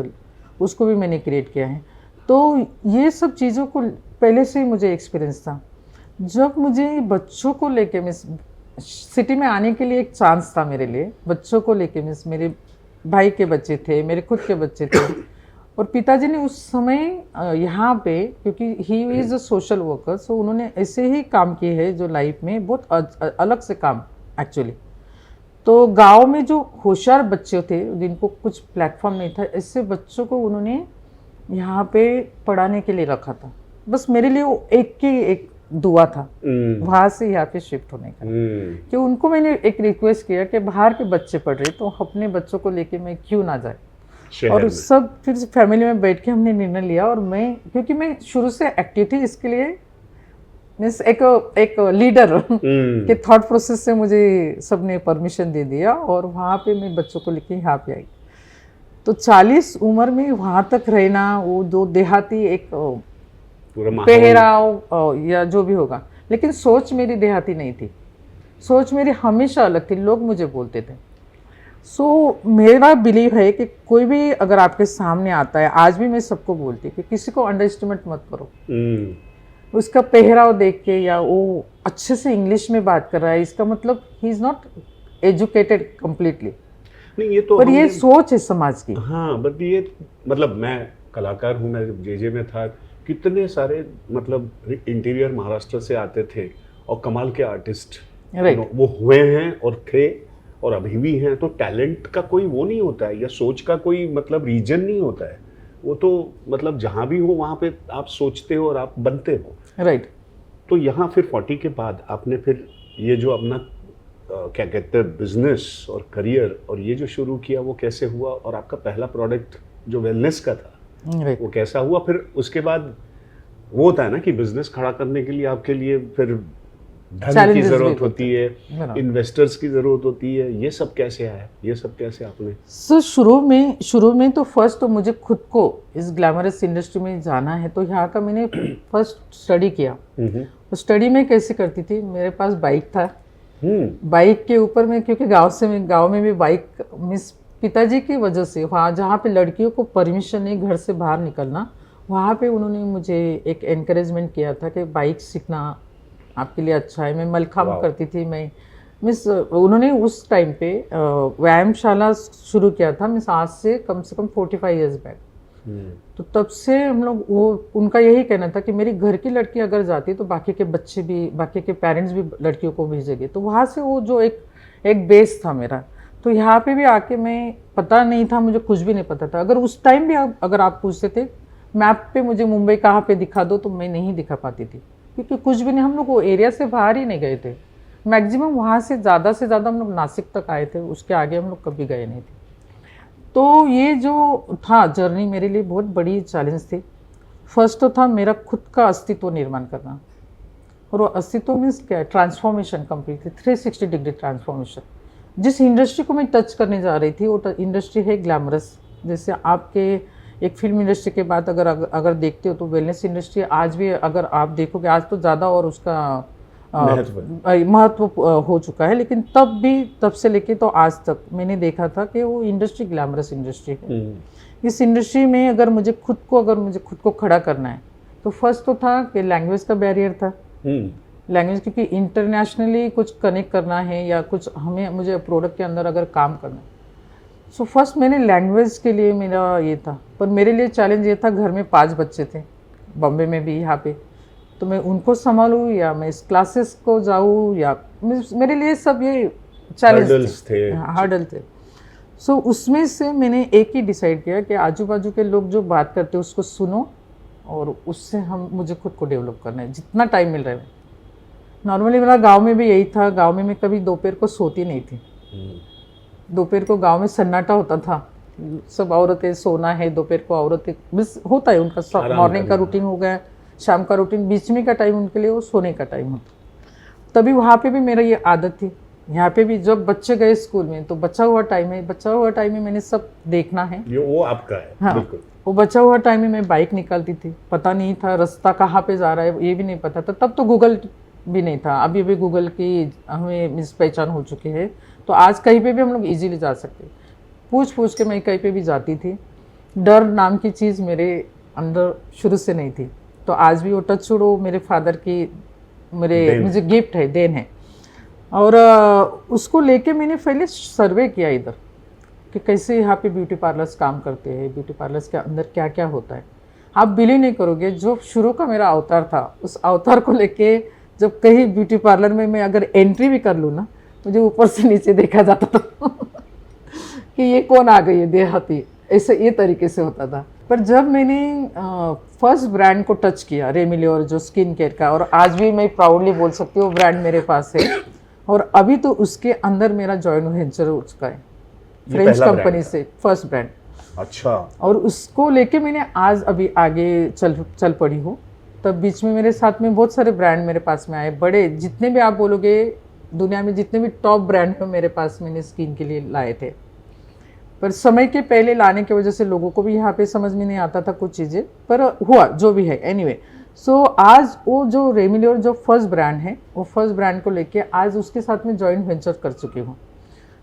उसको भी मैंने क्रिएट किया है। तो ये सब चीज़ों को पहले से ही मुझे एक्सपीरियंस था। जब मुझे बच्चों को लेके, मैं सिटी में आने के लिए एक चांस था मेरे लिए, बच्चों को लेके, मेरे भाई के बच्चे थे, मेरे खुद के बच्चे थे, और पिताजी ने उस समय यहाँ पे, क्योंकि he is a social worker, so उन्होंने ऐसे ही काम किए हैं जो लाइफ में बहुत अलग से काम एक्चुअली। तो गांव में जो होशियार बच्चे थे जिनको कुछ प्लेटफॉर्म नहीं था, ऐसे बच्चों को उन्होंने यहाँ पे पढ़ाने के लिए रखा था। बस मेरे लिए वो एक दुआ था वहाँ से यहाँ पे शिफ्ट होने का, कि उनको मैंने एक रिक्वेस्ट किया कि बाहर के बच्चे पढ़ रहे तो अपने बच्चों को लेके मैं क्यों ना जाए। और सब फिर फैमिली में बैठ के हमने निर्णय लिया, और मैं, क्योंकि मैं शुरू से एक्टिव थी, इसके लिए मीन्स एक लीडर के थॉट प्रोसेस से मुझे सबने परमिशन दे दिया, और वहाँ पे मैं बच्चों को लेके यहाँ पे आई। तो 40 उम्र में वहाँ तक रहना, वो जो देहाती एक पहराव या जो भी होगा, लेकिन सोच मेरी देहाती नहीं थी, सोच मेरी हमेशा अलग थी। लोग मुझे बोलते थे। मेरा बिलीव है कि कोई भी अगर आपके सामने आता है, आज भी मैं सबको बोलती कि किसी को अंडर एस्टिमेट मत करो। उसका पहराव देख के, या वो अच्छे से इंग्लिश में बात कर रहा है, इसका मतलब he is not educated completely. नहीं, ये तो पर ये सोच है समाज की। हाँ, बट ये मतलब मैं कलाकार हूँ, मैं जब जे में था, कितने सारे मतलब इंटीरियर महाराष्ट्र से आते थे और कमाल के आर्टिस्ट वो हुए हैं और थे और अभी भी हैं। तो टैलेंट का कोई वो नहीं होता है, या सोच का कोई मतलब रीजन नहीं होता है। वो तो मतलब जहाँ भी हो वहाँ पे आप सोचते हो और आप बनते हो। राइट। तो यहाँ फिर 40 के बाद आपने फिर ये जो अपना क्या कहते हैं बिजनेस और करियर और ये जो शुरू किया, वो कैसे हुआ? और आपका पहला प्रोडक्ट जो वेलनेस का था वो कैसा हुआ? फिर उसके बाद वो होता है ना कि बिजनेस खड़ा करने के लिए आपके लिए फिर धन की जरूरत होती है, इन्वेस्टर्स की जरूरत होती है। ये सब कैसे आया? ये सब कैसे आपने? सर शुरू में तो फर्स्ट तो मुझे खुद को इस ग्लैमरस इंडस्ट्री में जाना है, तो यहाँ का मैंने फर्स्ट स्टडी किया। तो स्टडी में कैसे करती थी, मेरे पास बाइक था, बाइक के ऊपर में, क्योंकि गांव में भी बाइक मिस पिताजी की वजह से, वहाँ जहाँ पे लड़कियों को परमिशन नहीं घर से बाहर निकलना, वहाँ पे उन्होंने मुझे एक एनकरेजमेंट किया था कि बाइक सीखना आपके लिए अच्छा है। मैं मलखाम करती थी, मैं उन्होंने उस टाइम पे व्यायामशाला शुरू किया था, मिस आज से कम 45 इयर्स बैक। तो तब से हम लोग, वो उनका यही कहना था कि मेरी घर की लड़की अगर जाती तो बाकी के बच्चे भी, बाकी के पेरेंट्स भी लड़कियों को भेजेंगे। तो वहाँ से वो जो एक बेस था मेरा। तो यहाँ पे भी आके मैं, पता नहीं था, मुझे कुछ भी नहीं पता था। अगर उस टाइम भी अगर आप पूछते थे मैप पे मुझे मुंबई कहाँ पे दिखा दो, तो मैं नहीं दिखा पाती थी, क्योंकि कुछ भी नहीं, हम लोग वो एरिया से बाहर ही नहीं गए थे। मैक्सिमम वहाँ से ज़्यादा हम लोग नासिक तक आए थे, उसके आगे हम लोग कभी गए नहीं थे। तो ये जो था जर्नी मेरे लिए बहुत बड़ी चैलेंज थी। फर्स्ट तो था मेरा खुद का अस्तित्व निर्माण करना, और वो अस्तित्व मीन्स क्या है, ट्रांसफॉर्मेशन कम्प्लीटली 360 डिग्री ट्रांसफॉर्मेशन। जिस इंडस्ट्री को मैं टच करने जा रही थी वो इंडस्ट्री है ग्लैमरस। जैसे आपके एक फिल्म इंडस्ट्री के बाद अगर देखते हो तो वेलनेस इंडस्ट्री आज भी, अगर आप देखोगे, आज तो ज़्यादा और उसका महत्व हो चुका है, लेकिन तब से लेके तो आज तक मैंने देखा था कि वो इंडस्ट्री ग्लैमरस इंडस्ट्री है। इस इंडस्ट्री में अगर मुझे खुद को खड़ा करना है, तो फर्स्ट तो था कि लैंग्वेज का बैरियर था, लैंग्वेज, क्योंकि इंटरनेशनली कुछ कनेक्ट करना है या कुछ मुझे प्रोडक्ट के अंदर अगर काम करना है, सो फर्स्ट मैंने लैंग्वेज के लिए मेरा ये था। पर मेरे लिए चैलेंज ये था, घर में 5 बच्चे थे, बॉम्बे में भी, यहाँ पे, तो मैं उनको संभालूँ या मैं इस क्लासेस को जाऊँ, या मेरे लिए सब ये चैलेंज थे, हर्डल थे। सो उसमें से मैंने एक ही डिसाइड किया कि आजू बाजू के लोग जो बात करते हैं उसको सुनो, और उससे मुझे खुद को डेवलप करना है जितना टाइम मिल रहा है। नॉर्मली मेरा गांव में भी यही था, गांव में मैं कभी दोपहर को सोती नहीं थी। दोपहर को गांव में सन्नाटा होता था, सब औरतें सोना है, दोपहर को औरतें बस होता है उनका सब मॉर्निंग का रूटीन हो गया, शाम का रूटीन, बीच में का टाइम उनके लिए वो सोने का टाइम होता। तभी वहाँ पे भी मेरा ये आदत थी। यहाँ पे भी जब बच्चे गए स्कूल में तो बचा हुआ टाइम है मैंने सब देखना है, ये वो आपका है। हाँ, बिल्कुल। वो बचा हुआ टाइम में मैं बाइक निकालती थी, पता नहीं था रास्ता कहाँ पे जा रहा है ये भी नहीं पता था, तब तो गूगल भी नहीं था, अभी भी गूगल की हमें मिस पहचान हो चुकी है, तो आज कहीं पे भी हम लोग इजीली जा सकते, पूछ के मैं कहीं पे भी जाती थी। डर नाम की चीज़ मेरे अंदर शुरू से नहीं थी, तो आज भी वो टच छोड़ो मेरे फादर की मुझे गिफ्ट है, देन है। और उसको लेके मैंने पहले सर्वे किया इधर कि कैसे यहाँ पे ब्यूटी पार्लर्स काम करते हैं, ब्यूटी पार्लर्स के अंदर क्या क्या होता है। आप बिलीव नहीं करोगे, जो शुरू का मेरा अवतार था, उस अवतार को लेके जब कहीं ब्यूटी पार्लर में मैं अगर एंट्री भी कर लूँ ना, मुझे ऊपर से नीचे देखा जाता था कि ये कौन आ गई है देहाती, ऐसे ये तरीके से होता था। पर जब मैंने फर्स्ट ब्रांड को टच किया, रेमिलियोर जो स्किन केयर का, और आज भी मैं प्राउडली बोल सकती हूँ वो ब्रांड मेरे पास है, और अभी तो उसके अंदर मेरा जॉइंट वेंचर हो चुका है फ्रेंच कंपनी से, फर्स्ट ब्रांड। अच्छा। और उसको लेके मैंने आज अभी आगे चल पड़ी हूँ। तब बीच में मेरे साथ में बहुत सारे ब्रांड मेरे पास में आए, बड़े जितने भी आप बोलोगे दुनिया में जितने भी टॉप ब्रांड हैं मेरे पास मैंने स्किन के लिए लाए थे। पर समय के पहले लाने की वजह से लोगों को भी यहाँ पे समझ में नहीं आता था कुछ चीज़ें, पर हुआ जो भी है एनीवे। सो आज वो जो रेमिलियोर जो फर्स्ट ब्रांड है, वो फर्स्ट ब्रांड को लेके आज उसके साथ में जॉइंट वेंचर कर चुकी हूँ,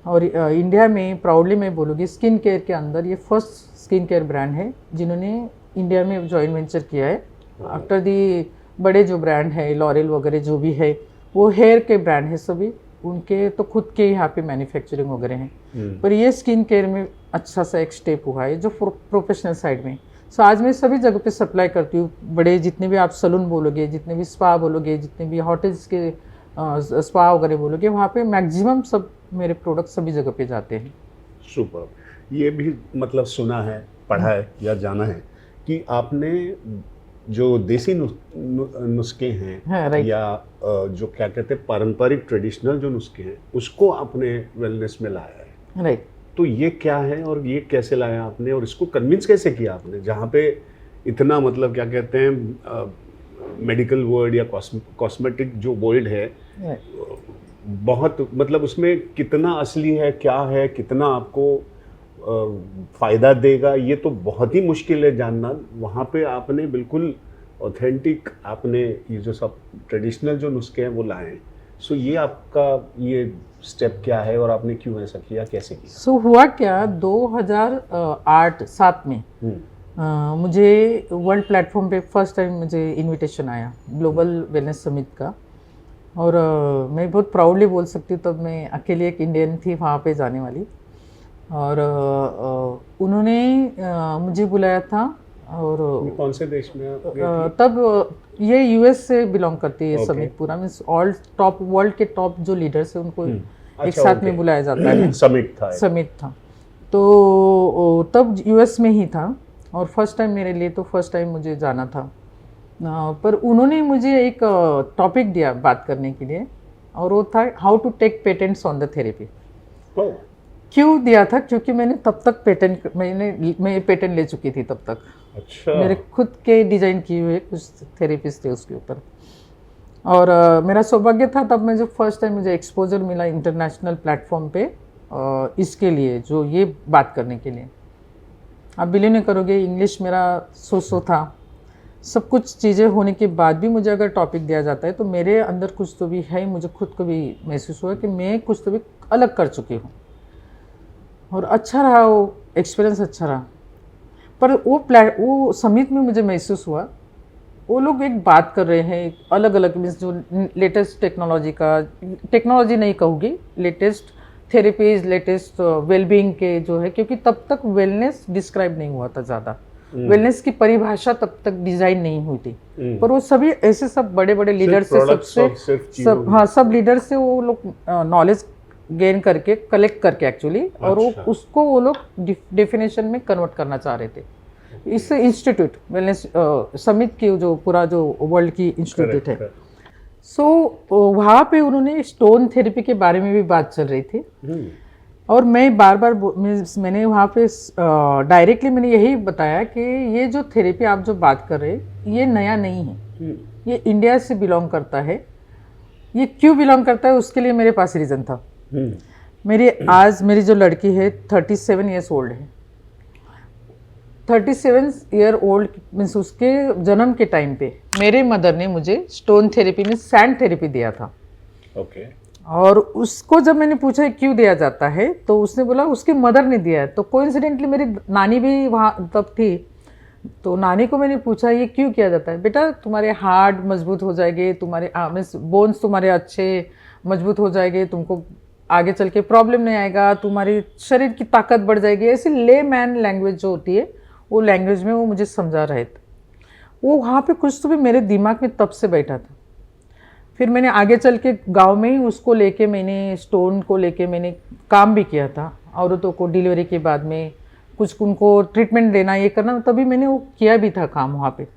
और इंडिया में प्राउडली मैं बोलूँगी स्किन केयर के अंदर ये फर्स्ट स्किन केयर ब्रांड है जिन्होंने इंडिया में जॉइंट वेंचर किया है। आफ्टर दी बड़े जो ब्रांड है लॉरेल वगैरह जो भी है वो हेयर के ब्रांड है सभी, उनके तो खुद के यहाँ पे मैन्युफैक्चरिंग वगैरह हैं, पर ये स्किन केयर में अच्छा सा एक स्टेप हुआ है जो प्रोफेशनल साइड में। सो आज मैं सभी जगह पे सप्लाई करती हूँ, बड़े जितने भी आप सलून बोलोगे, जितने भी स्पा बोलोगे, जितने भी होटल्स के स्पा वगैरह बोलोगे, वहाँ पे मैक्सिमम सब मेरे प्रोडक्ट सभी जगह पे जाते हैं। सुपर। ये भी मतलब सुना है, पढ़ा है या जाना है कि आपने जो देसी नुस्खे हैं, या जो क्या कहते हैं पारंपरिक ट्रेडिशनल जो नुस्खे हैं उसको आपने वेलनेस में लाया है। राइट। तो ये क्या है और ये कैसे लाया आपने, और इसको कन्विंस कैसे किया आपने, जहाँ पे इतना मतलब क्या कहते हैं मेडिकल वर्ड या कॉस्मेटिक जो वर्ल्ड है बहुत मतलब उसमें कितना असली है, क्या है, कितना आपको फ़ायदा देगा, ये तो बहुत ही मुश्किल है जानना। वहाँ पे आपने बिल्कुल ऑथेंटिक आपने ये जो सब ट्रेडिशनल जो नुस्खे हैं वो लाए हैं। सो ये आपका ये स्टेप क्या है और आपने क्यों ऐसा किया, कैसे किया? सो हुआ क्या 2008-7 में मुझे वर्ल्ड प्लेटफॉर्म पे फर्स्ट टाइम मुझे इनविटेशन आया ग्लोबल वेलनेस समिट का, और मैं बहुत प्राउडली बोल सकती हूँ तब मैं अकेली एक इंडियन थी वहाँ पे जाने वाली, और उन्होंने मुझे बुलाया था। और कौन से देश में तब ये यूएस से बिलोंग करती है समिट पूरा, मीन्स ऑल टॉप वर्ल्ड के टॉप जो लीडर्स है उनको एक साथ में बुलाया जाता है। समिट था तो तब यूएस में ही था, और फर्स्ट टाइम मेरे लिए तो फर्स्ट टाइम मुझे जाना था। पर उन्होंने मुझे एक टॉपिक दिया बात करने के लिए, और वो था how to take patents on the therapy. क्यों दिया था? क्योंकि मैंने तब तक मैं पेटेंट ले चुकी थी तब तक। अच्छा। मेरे खुद के डिजाइन किए हुए कुछ थेरेपिस्ट थे उसके ऊपर, और मेरा सौभाग्य था तब मैं जब फर्स्ट टाइम मुझे एक्सपोजर मिला इंटरनेशनल प्लेटफॉर्म पे इसके लिए, जो ये बात करने के लिए। आप बिलीव नहीं करोगे, इंग्लिश मेरा सो था, सब कुछ चीज़ें होने के बाद भी मुझे अगर टॉपिक दिया जाता है तो मेरे अंदर कुछ तो भी है, मुझे खुद को भी महसूस हुआ कि मैं कुछ तो भी अलग कर चुकी हूँ, और अच्छा रहा वो एक्सपीरियंस, अच्छा रहा। पर वो समिट में मुझे महसूस हुआ वो लोग एक बात कर रहे हैं अलग अलग, मीन्स जो लेटेस्ट टेक्नोलॉजी नहीं कहूँगी, लेटेस्ट थेरेपीज, लेटेस्ट वेलबींग के जो है, क्योंकि तब तक वेलनेस डिस्क्राइब नहीं हुआ था ज़्यादा, वेलनेस की परिभाषा तब तक डिजाइन नहीं हुई थी। पर वो सभी ऐसे सब बड़े बड़े लीडर से सब लीडर से वो लोग नॉलेज गेन करके, कलेक्ट करके एक्चुअली, और वो उसको वो लोग डेफिनेशन में कन्वर्ट करना चाह रहे थे। इस इंस्टीट्यूट वेलनेस समिट की जो पूरा जो वर्ल्ड की इंस्टीट्यूट है, सो वहाँ पे उन्होंने स्टोन थेरेपी के बारे में भी बात चल रही थी। और मैं बार बार मैंने वहाँ पे डायरेक्टली मैंने यही बताया कि ये जो थेरेपी आप जो बात कर रहे हैं ये नया नहीं है, ये इंडिया से बिलोंग करता है। ये क्यों बिलोंग करता है उसके लिए मेरे पास रीज़न था। मेरी जो लड़की है 37 ईयर्स ओल्ड है। 37 ईयर ओल्ड मीन्स उसके जन्म के टाइम पे मेरे मदर ने मुझे स्टोन थेरेपी में सैंड थेरेपी दिया था। ओके। और उसको जब मैंने पूछा क्यों दिया जाता है तो उसने बोला उसके मदर ने दिया है। तो कोइंसिडेंटली मेरी नानी भी वहाँ तब थी, तो नानी को मैंने पूछा ये क्यों किया जाता है। बेटा तुम्हारे हार्ट मजबूत हो जाएंगे, तुम्हारे मीन्स बोन्स तुम्हारे अच्छे मजबूत हो जाएंगे, तुमको आगे चल के प्रॉब्लम नहीं आएगा, तुम्हारी शरीर की ताकत बढ़ जाएगी। ऐसी ले मैन लैंग्वेज जो होती है वो लैंग्वेज में वो मुझे समझा रहे थे। वो वहाँ पे कुछ तो भी मेरे दिमाग में तब से बैठा था। फिर मैंने आगे चल के गाँव में ही उसको लेके मैंने स्टोन को लेके मैंने काम भी किया था। औरतों को डिलीवरी के बाद में कुछ उनको ट्रीटमेंट देना ये करना, तभी मैंने वो किया भी था काम वहाँ पे।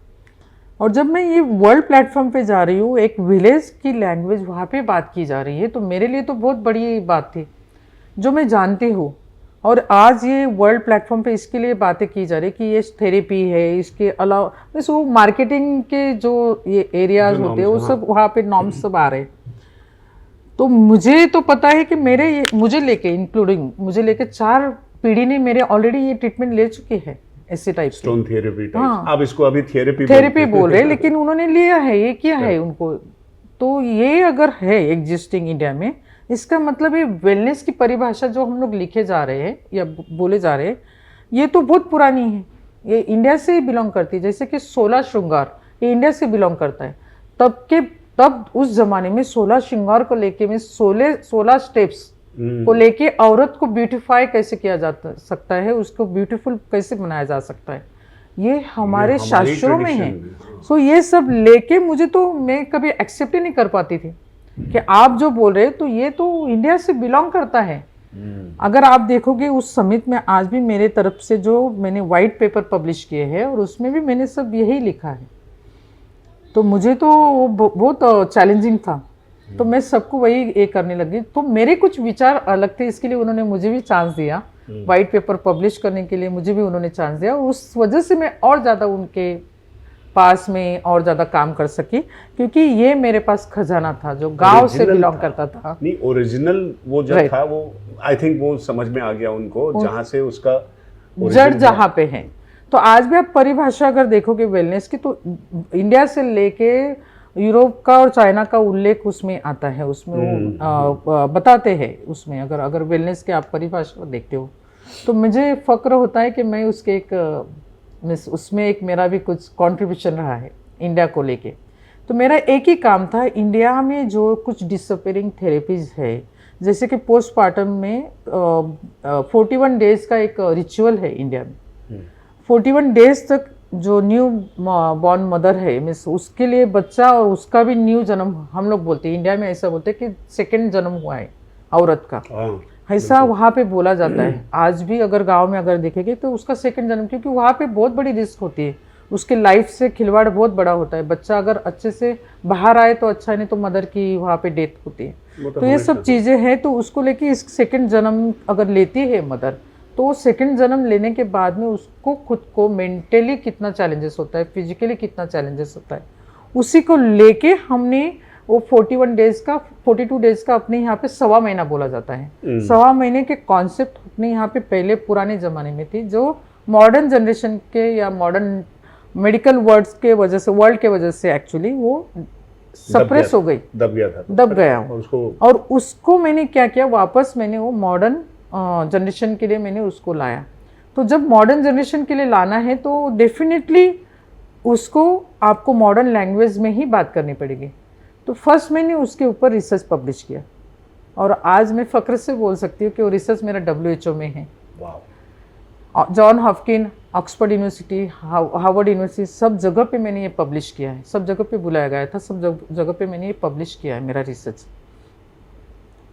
और जब मैं ये वर्ल्ड प्लेटफॉर्म पे जा रही हूँ, एक विलेज की लैंग्वेज वहाँ पे बात की जा रही है, तो मेरे लिए तो बहुत बड़ी बात थी जो मैं जानती हूँ। और आज ये वर्ल्ड प्लेटफॉर्म पे इसके लिए बातें की जा रही कि ये थेरेपी है, इसके अलावा बस वो मार्केटिंग के जो ये एरियाज होते हैं वो सब वहाँ पे नॉर्म्स सब आ रहे। तो मुझे तो पता है कि मुझे लेके इंक्लूडिंग मुझे लेके 4 पीढ़ी ने मेरे ऑलरेडी ये ट्रीटमेंट ले चुके हैं ऐसे टाइप स्टोन थेरेपी। हाँ, आप इसको अभी थेरेपी बोल रहे हैं, लेकिन उन्होंने लिया है, ये किया है उनको। तो ये अगर है एग्जिस्टिंग इंडिया में, इसका मतलब ये वेलनेस की परिभाषा जो हम लोग लिखे जा रहे हैं या बोले जा रहे हैं, ये तो बहुत पुरानी है, ये इंडिया से ही बिलोंग करती है। जैसे कि 16 श्रृंगार ये इंडिया से बिलोंग करता है। तब उस जमाने में 16 श्रृंगार को लेके में 16 स्टेप्स को लेके औरत को ब्यूटीफाई कैसे किया जा सकता है, उसको ब्यूटीफुल कैसे बनाया जा सकता है, ये हमारे शास्त्रों में है। सो ये सब लेके मैं कभी एक्सेप्ट ही नहीं कर पाती थी कि आप जो बोल रहे हैं तो ये तो इंडिया से बिलोंग करता है। अगर आप देखोगे उस समिट में आज भी मेरे तरफ से जो मैंने वाइट पेपर पब्लिश किए हैं और उसमें भी मैंने सब यही लिखा है। तो मुझे तो वो बहुत चैलेंजिंग था, तो मैं सबको वही ये करने लगी। तो मेरे कुछ विचार अलग थे, इसके लिए उन्होंने मुझे भी चांस दिया, वाइट पेपर पब्लिश करने के लिए मुझे भी उन्होंने चांस दिया। और उस वजह से मैं और ज़्यादा उनके पास में और ज़्यादा काम कर सकी, क्योंकि ये मेरे पास खजाना था जो गांव से बिलोंग करता था। नहीं, ओरिजिनल वो जो था वो आई थिंक वो समझ में आ गया उनको, जहाँ से उसका जड़ जहाँ पे है। तो आज भी आप परिभाषा अगर देखोगे वेलनेस की, तो इंडिया से लेके यूरोप का और चाइना का उल्लेख उसमें आता है, उसमें वो बताते हैं उसमें। अगर वेलनेस के आप परिभाषा देखते हो तो मुझे फक्र होता है कि मैं उसके उसमें एक मेरा भी कुछ कंट्रीब्यूशन रहा है इंडिया को लेके। तो मेरा एक ही काम था, इंडिया में जो कुछ डिसअपीयरिंग थेरेपीज है, जैसे कि पोस्टमार्टम में 41 डेज का एक रिचुअल है इंडिया में। 41 डेज तक जो न्यू बॉर्न मदर है, मीन्स उसके लिए बच्चा और उसका भी न्यू जन्म, हम लोग बोलते हैं इंडिया में ऐसा बोलते हैं कि सेकंड जन्म हुआ है औरत का, ऐसा वहाँ पे बोला जाता है। आज भी अगर गांव में अगर देखेंगे तो उसका सेकंड जन्म, क्योंकि वहाँ पे बहुत बड़ी रिस्क होती है, उसके लाइफ से खिलवाड़ बहुत बड़ा होता है। बच्चा अगर अच्छे से बाहर आए तो अच्छा, नहीं तो मदर की वहाँ पे डेथ होती है। तो ये सब चीज़ें हैं, तो उसको लेके इस सेकंड जन्म अगर लेती है मदर, तो वो सेकंड जन्म लेने के बाद में उसको खुद को मेंटली कितना चैलेंजेस होता है, फिजिकली कितना चैलेंजेस होता है, उसी को लेके हमने वो 42 डेज का अपने यहाँ पे 1.25 महीना बोला जाता है। 1.25 महीने के कॉन्सेप्ट अपने यहाँ पे पहले पुराने ज़माने में थी, जो मॉडर्न जनरेशन के या मॉडर्न मेडिकल वर्ल्ड के वजह से एक्चुअली वो सप्रेस हो गई, दब गया और उसको मैंने क्या किया, वापस मैंने वो मॉडर्न जनरेशन के लिए मैंने उसको लाया। तो जब मॉडर्न जनरेशन के लिए लाना है तो डेफिनेटली उसको आपको मॉडर्न लैंग्वेज में ही बात करनी पड़ेगी। तो फर्स्ट मैंने उसके ऊपर रिसर्च पब्लिश किया और आज मैं फ़ख्र से बोल सकती हूँ कि वो रिसर्च मेरा WHO में है। John Hopkin, Oxford university, Harvard university, सब जगह पे मैंने ये पब्लिश किया है, सब जगह पे बुलाया गया था, सब जगह पे मैंने ये पब्लिश किया है मेरा रिसर्च।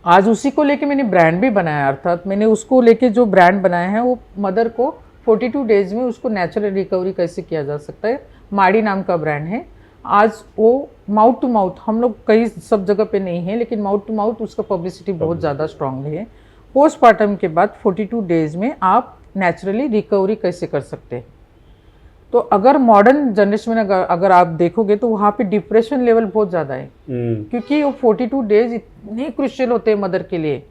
आज उसी को लेके मैंने ब्रांड भी बनाया, अर्थात मैंने उसको लेके जो ब्रांड बनाया है वो मदर को 42 डेज में उसको नेचुरल रिकवरी कैसे किया जा सकता है, माड़ी नाम का ब्रांड है। आज वो माउथ टू माउथ, हम लोग कई सब जगह पे नहीं है लेकिन माउथ टू माउथ उसका पब्लिसिटी बहुत ज़्यादा स्ट्रांग है। पोस्टमार्टम के बाद 42 डेज में आप नेचुरली रिकवरी कैसे कर सकते हैं। तो अगर मॉडर्न जनरेशन में अगर आप देखोगे तो वहाँ पे डिप्रेशन लेवल बहुत ज़्यादा है, क्योंकि वो 42 डेज इतने क्रुशियल होते हैं मदर के लिए,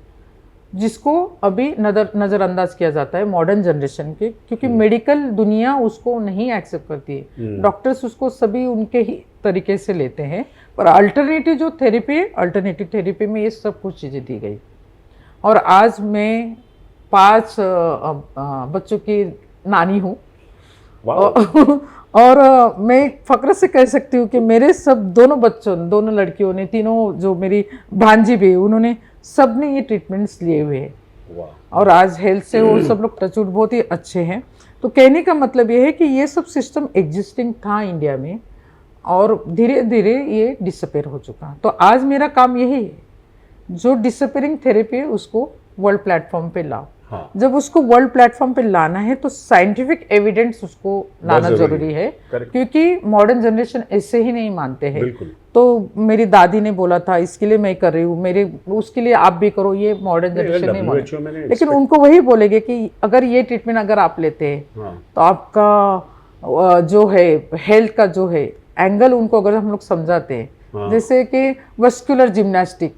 जिसको अभी नज़रअंदाज किया जाता है मॉडर्न जनरेशन के, क्योंकि मेडिकल दुनिया उसको नहीं एक्सेप्ट करती है। डॉक्टर्स उसको सभी उनके ही तरीके से लेते हैं, पर अल्टरनेटिव जो थेरेपी है, अल्टरनेटिव थेरेपी में ये सब कुछ चीज़ें दी गई। और आज मैं 5 बच्चों की नानी हूँ और मैं फ़ख्र से कह सकती हूँ कि मेरे सब दोनों लड़कियों ने, तीनों जो मेरी भांजी भी, उन्होंने सब ने ये ट्रीटमेंट्स लिए हुए हैं और आज हेल्थ से वो सब लोग टचवुड बहुत ही अच्छे हैं। तो कहने का मतलब ये है कि ये सब सिस्टम एग्जिस्टिंग था इंडिया में और धीरे धीरे ये डिसअपेयर हो चुका। तो आज मेरा काम यही है, जो डिसअपेयरिंग थेरेपी है उसको वर्ल्ड प्लेटफॉर्म पे लाओ। हाँ। जब उसको वर्ल्ड प्लेटफॉर्म पे लाना है तो साइंटिफिक एविडेंस उसको लाना जरूरी है, क्योंकि मॉडर्न जनरेशन ऐसे ही नहीं मानते हैं। तो मेरी दादी ने बोला था इसके लिए मैं कर रही हूँ, मेरे उसके लिए आप भी करो, ये मॉडर्न जनरेशन नहीं मानते, लेकिन उनको वही बोलेंगे कि अगर ये ट्रीटमेंट अगर आप लेते हैं तो आपका जो है हेल्थ का जो है एंगल, उनको अगर हम लोग समझाते हैं, जैसे कि वस्कुलर जिम्नास्टिक,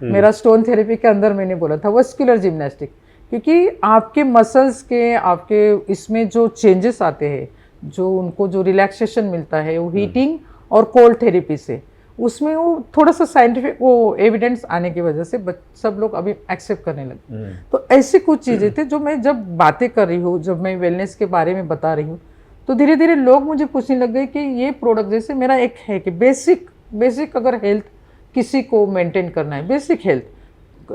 मेरा स्टोन थेरेपी के अंदर मैंने बोला था वस्कुलर जिम्नास्टिक, क्योंकि आपके मसल्स के आपके इसमें जो चेंजेस आते हैं, जो उनको जो रिलैक्सेशन मिलता है वो हीटिंग और कोल्ड थेरेपी से, उसमें वो थोड़ा सा साइंटिफिक वो एविडेंस आने की वजह से सब लोग अभी एक्सेप्ट करने लगे। तो ऐसी कुछ चीज़ें थी जो मैं जब बातें कर रही हूँ, जब मैं वेलनेस के बारे में बता रही हूँ, तो धीरे धीरे लोग मुझे पूछने लग गए कि ये प्रोडक्ट, जैसे मेरा एक है कि बेसिक अगर हेल्थ किसी को मेंटेन करना है, बेसिक हेल्थ,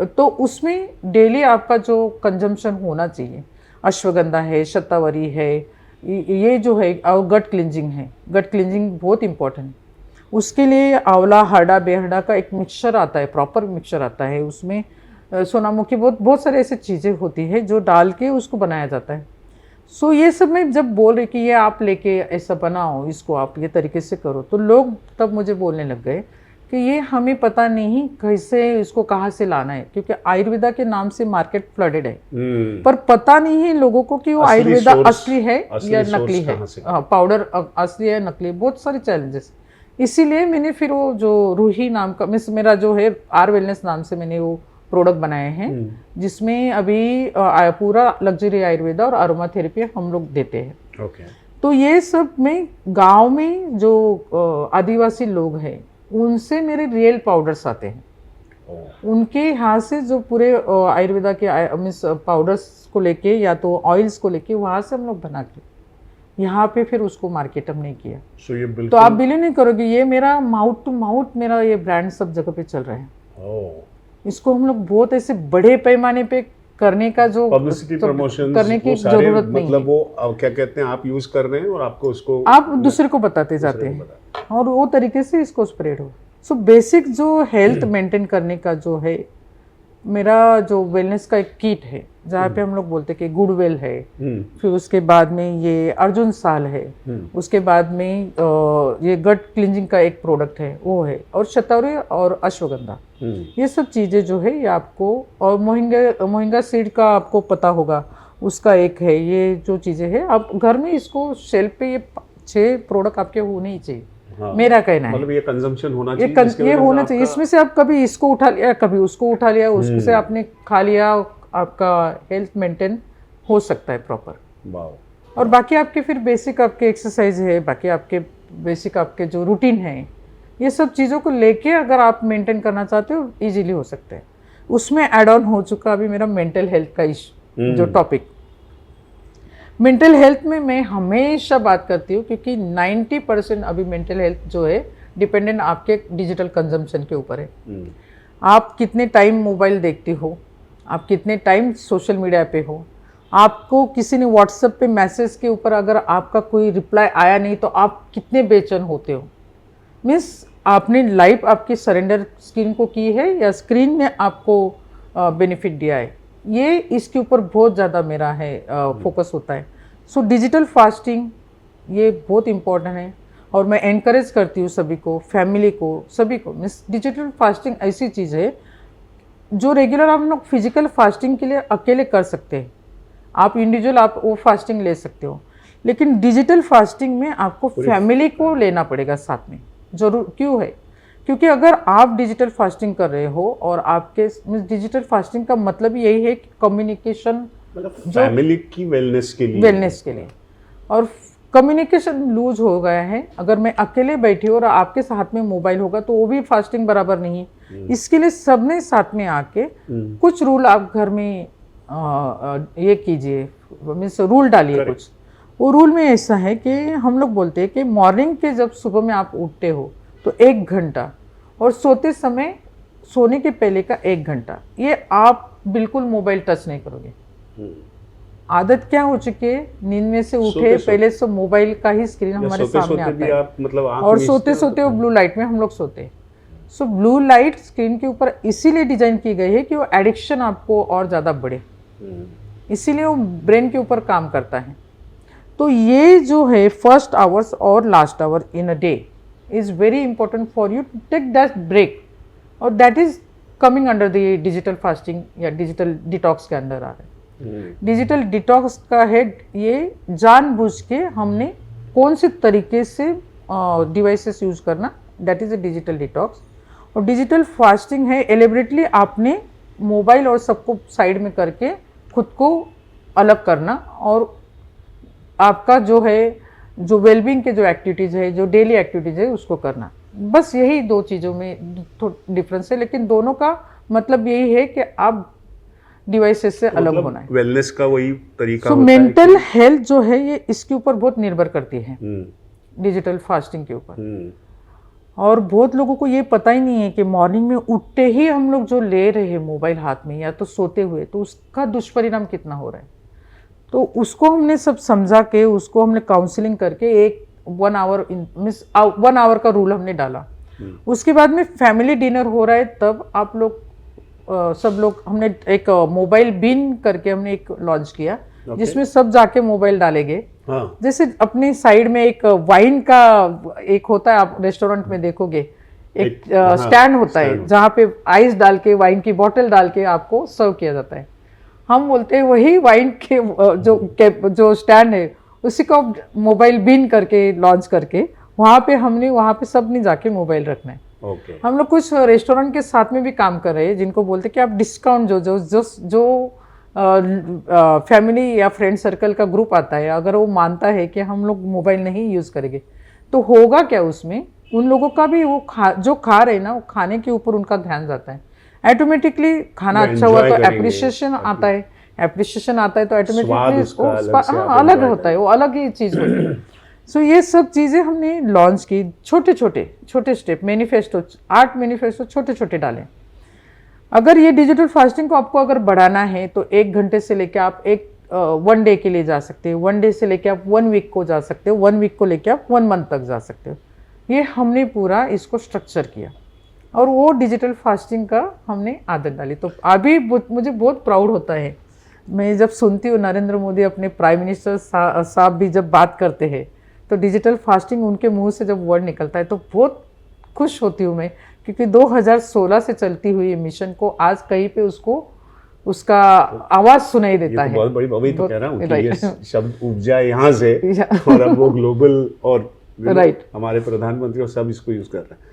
तो उसमें डेली आपका जो कंजम्पशन होना चाहिए, अश्वगंधा है, शतावरी है, ये जो है, और गट क्लिंजिंग है। गट क्लिंजिंग बहुत इंपॉर्टेंट है। उसके लिए आंवला, हरड़ा, बेहड़ा का एक मिक्सचर आता है, प्रॉपर मिक्सचर आता है, उसमें सोनामुखी बहुत सारे ऐसी चीज़ें होती है जो डाल के उसको बनाया जाता है। सो ये सब मैं जब बोल रही कि ये आप लेके ऐसा बनाओ, इसको आप ये तरीके से करो, तो लोग तब मुझे बोलने लग गए कि ये हमें पता नहीं कैसे इसको कहाँ से लाना है, क्योंकि आयुर्वेदा के नाम से मार्केट फ्लडेड है, पर पता नहीं है लोगों को कि वो आयुर्वेदा असली है या नकली है, पाउडर असली है नकली, बहुत सारे चैलेंजेस। इसीलिए मैंने फिर वो जो रूही नाम का मेरा जो है आर वेलनेस नाम से मैंने वो प्रोडक्ट बनाए हैं, जिसमें अभी पूरा लग्जरी आयुर्वेदा और अरोमा थेरेपी हम लोग देते हैं। तो ये सब में गाँव में जो आदिवासी लोग हैं उनसे मेरे रियल पाउडर्स आते हैं, उनके यहाँ से जो पूरे आयुर्वेदा के पाउडर्स को लेके या तो ऑयल्स को लेके वहाँ से हम लोग बना के यहाँ पे फिर उसको मार्केट हमने किया। तो आप बिलीव नहीं करोगे, ये मेरा माउथ टू माउथ मेरा ये ब्रांड सब जगह पे चल रहा है। इसको हम लोग बहुत ऐसे बड़े पैमाने पे करने का जो पब्लिसिटी प्रमोशन करने की जरूरत नहीं, मतलब वो क्या कहते हैं, आप यूज कर रहे हैं और आपको उसको आप दूसरे को बताते जाते हैं और वो तरीके से इसको स्प्रेड हो। सो बेसिक जो हेल्थ मेंटेन करने का जो है, मेरा जो वेलनेस का एक किट है जहाँ पे हम लोग बोलते हैं कि गुडवेल है, फिर उसके बाद में ये अर्जुन साल है, उसके बाद में ये गट क्लिंजिंग का एक प्रोडक्ट है वो है, और शतावरी और अश्वगंधा, ये सब चीज़ें जो है ये आपको, और मोहिंगा सीड का आपको पता होगा, उसका एक है। ये जो चीज़ें हैं आप घर में इसको शेल्फ पे ये 6 प्रोडक्ट आपके होने ही चाहिए। हाँ, मेरा कहना है मतलब ये कंजम्पशन होना चाहिए, ये होना चाहिए। इसमें से आप कभी इसको उठा लिया, कभी उसको उठा लिया, उससे आपने खा लिया, आपका हेल्थ मेंटेन हो सकता है प्रॉपर। और बाकी आपके फिर बेसिक आपके एक्सरसाइज है, बाकी आपके बेसिक आपके जो रूटीन है, ये सब चीज़ों को लेके अगर आप मेंटेन करना चाहते हो इजीली हो सकते हैं। उसमें एड ऑन हो चुका अभी मेरा मेंटल हेल्थ का जो टॉपिक। मेंटल हेल्थ में मैं हमेशा बात करती हूँ क्योंकि 90% अभी मेंटल हेल्थ जो है डिपेंडेंट आपके डिजिटल कंजम्पशन के ऊपर है। आप कितने टाइम मोबाइल देखते हो, आप कितने टाइम सोशल मीडिया पे हो, आपको किसी ने व्हाट्सएप पे मैसेज के ऊपर अगर आपका कोई रिप्लाई आया नहीं तो आप कितने बेचैन होते हो। मीन्स आपने लाइफ आपकी सरेंडर स्क्रीन को की है या स्क्रीन ने आपको बेनिफिट दिया है, ये इसके ऊपर बहुत ज़्यादा मेरा है फोकस होता है। सो डिजिटल फास्टिंग ये बहुत इम्पोर्टेंट है और मैं एनकरेज करती हूँ सभी को, फैमिली को, सभी को। मीन्स डिजिटल फास्टिंग ऐसी चीज़ है जो रेगुलर हम लोग फिजिकल फास्टिंग के लिए अकेले कर सकते हैं, आप इंडिविजुअल आप वो फास्टिंग ले सकते हो, लेकिन डिजिटल फास्टिंग में आपको फैमिली को लेना पड़ेगा साथ में। जरूर क्यों है? क्योंकि अगर आप डिजिटल फास्टिंग कर रहे हो और आपके डिजिटल फास्टिंग का मतलब यही है कि कम्युनिकेशन फैमिली की वेलनेस के लिए और कम्युनिकेशन लूज हो गया है। अगर मैं अकेले बैठी हूँ और आपके साथ में मोबाइल होगा तो वो भी फास्टिंग बराबर नहीं है। इसके लिए सबने साथ में आके कुछ रूल आप घर में ये कीजिए, मीन्स रूल डालिए कुछ। वो रूल में ऐसा है कि हम लोग बोलते हैं कि मॉर्निंग के जब सुबह में आप उठते हो तो 1 घंटा और सोते समय सोने के पहले का 1 घंटा ये आप बिल्कुल मोबाइल टच नहीं करोगे। आदत क्या हो चुकी है, नींद में से उठे पहले से मोबाइल का ही स्क्रीन हमारे सामने आता है मतलब और सोते सोते वो ब्लू लाइट में हम लोग सोते हैं। सो ब्लू लाइट स्क्रीन के ऊपर इसीलिए डिजाइन की गई है कि वो एडिक्शन आपको और ज़्यादा बढ़े, इसीलिए वो ब्रेन के ऊपर काम करता है। तो ये जो है फर्स्ट आवर्स और last hour in a day is very important for you to take that break, और that is coming under the digital fasting या डिजिटल डिटॉक्स के अंदर आ रहा है। डिजिटल डिटॉक्स का हेड ये जानबूझ के हमने कौन से तरीके से डिवाइसेस यूज करना, that is a digital detox. और डिजिटल फास्टिंग है एलिबरेटली आपने मोबाइल और सबको साइड में करके खुद को अलग करना और आपका जो है जो वेलबींग के जो एक्टिविटीज़ है, जो डेली एक्टिविटीज़ है उसको करना। बस यही 2 चीज़ों में डिफरेंस है, लेकिन दोनों का मतलब यही है कि आप डिवाइसेस से अलग होना है। वेलनेस का वही तरीका होता है। मेंटल हेल्थ जो है ये इसके ऊपर बहुत निर्भर करती है, डिजिटल फास्टिंग के ऊपर। और बहुत लोगों को ये पता ही नहीं है कि मॉर्निंग में उठते ही हम लोग जो ले रहे हैं मोबाइल हाथ में या तो सोते हुए, तो उसका दुष्परिणाम कितना हो रहा है। तो उसको हमने सब समझा के उसको हमने काउंसलिंग करके 1 आवर मीन्स 1 आवर का रूल हमने डाला। उसके बाद में फैमिली डिनर हो रहा है तब आप लोग सब लोग हमने एक मोबाइल बिन करके हमने एक लॉन्च किया, जिसमें सब जाके मोबाइल डालेंगे। हाँ। जैसे अपनी साइड में एक वाइन का एक होता है, आप रेस्टोरेंट में देखोगे एक स्टैंड होता है जहाँ पे आइस डाल के वाइन की बोतल डाल के आपको सर्व किया जाता है। हम बोलते हैं वही वाइन के जो स्टैंड है उसी को मोबाइल बिन करके लॉन्च करके वहाँ पे सब ने जाके मोबाइल रखना है। हम लोग कुछ रेस्टोरेंट के साथ में भी काम कर रहे हैं जिनको बोलते हैं कि आप डिस्काउंट जो फैमिली या फ्रेंड सर्कल का ग्रुप आता है, अगर वो मानता है कि हम लोग मोबाइल नहीं यूज़ करेंगे तो होगा क्या, उसमें उन लोगों का भी वो जो खा रहे हैं ना, वो खाने के ऊपर उनका ध्यान जाता है। ऑटोमेटिकली खाना अच्छा हुआ तो एप्रिसिएशन आता है, तो ऑटोमेटिकली अलग होता है, वो अलग ही चीज़ होती है। सो ये सब चीज़ें हमने लॉन्च की, छोटे स्टेप, मैनिफेस्टो 8 मैनिफेस्टो छोटे डालें। अगर ये डिजिटल फास्टिंग को आपको अगर बढ़ाना है तो 1 घंटे से लेकर आप 1 डे के लिए जा सकते हो, 1 डे से लेकर आप 1 वीक को जा सकते हो, 1 वीक को लेकर आप 1 मंथ तक जा सकते हो। ये हमने पूरा इसको स्ट्रक्चर किया और वो डिजिटल फास्टिंग का हमने आदत डाली। तो अभी मुझे बहुत प्राउड होता है, मैं जब सुनती हूँ नरेंद्र मोदी अपने प्राइम मिनिस्टर साहब भी जब बात करते हैं तो डिजिटल फास्टिंग उनके मुंह से जब वर्ड निकलता है तो बहुत खुश होती हूँ मैं, क्योंकि 2016 से चलती हुई मिशन को आज कहीं पे उसका आवाज सुनाई देता है। बहुत बड़ी वही तो कह रहा हूँ कि ये शब्द उपजा यहाँ से और अब वो ग्लोबल और हमारे प्रधानमंत्री और सब इसको यूज कर रहे हैं।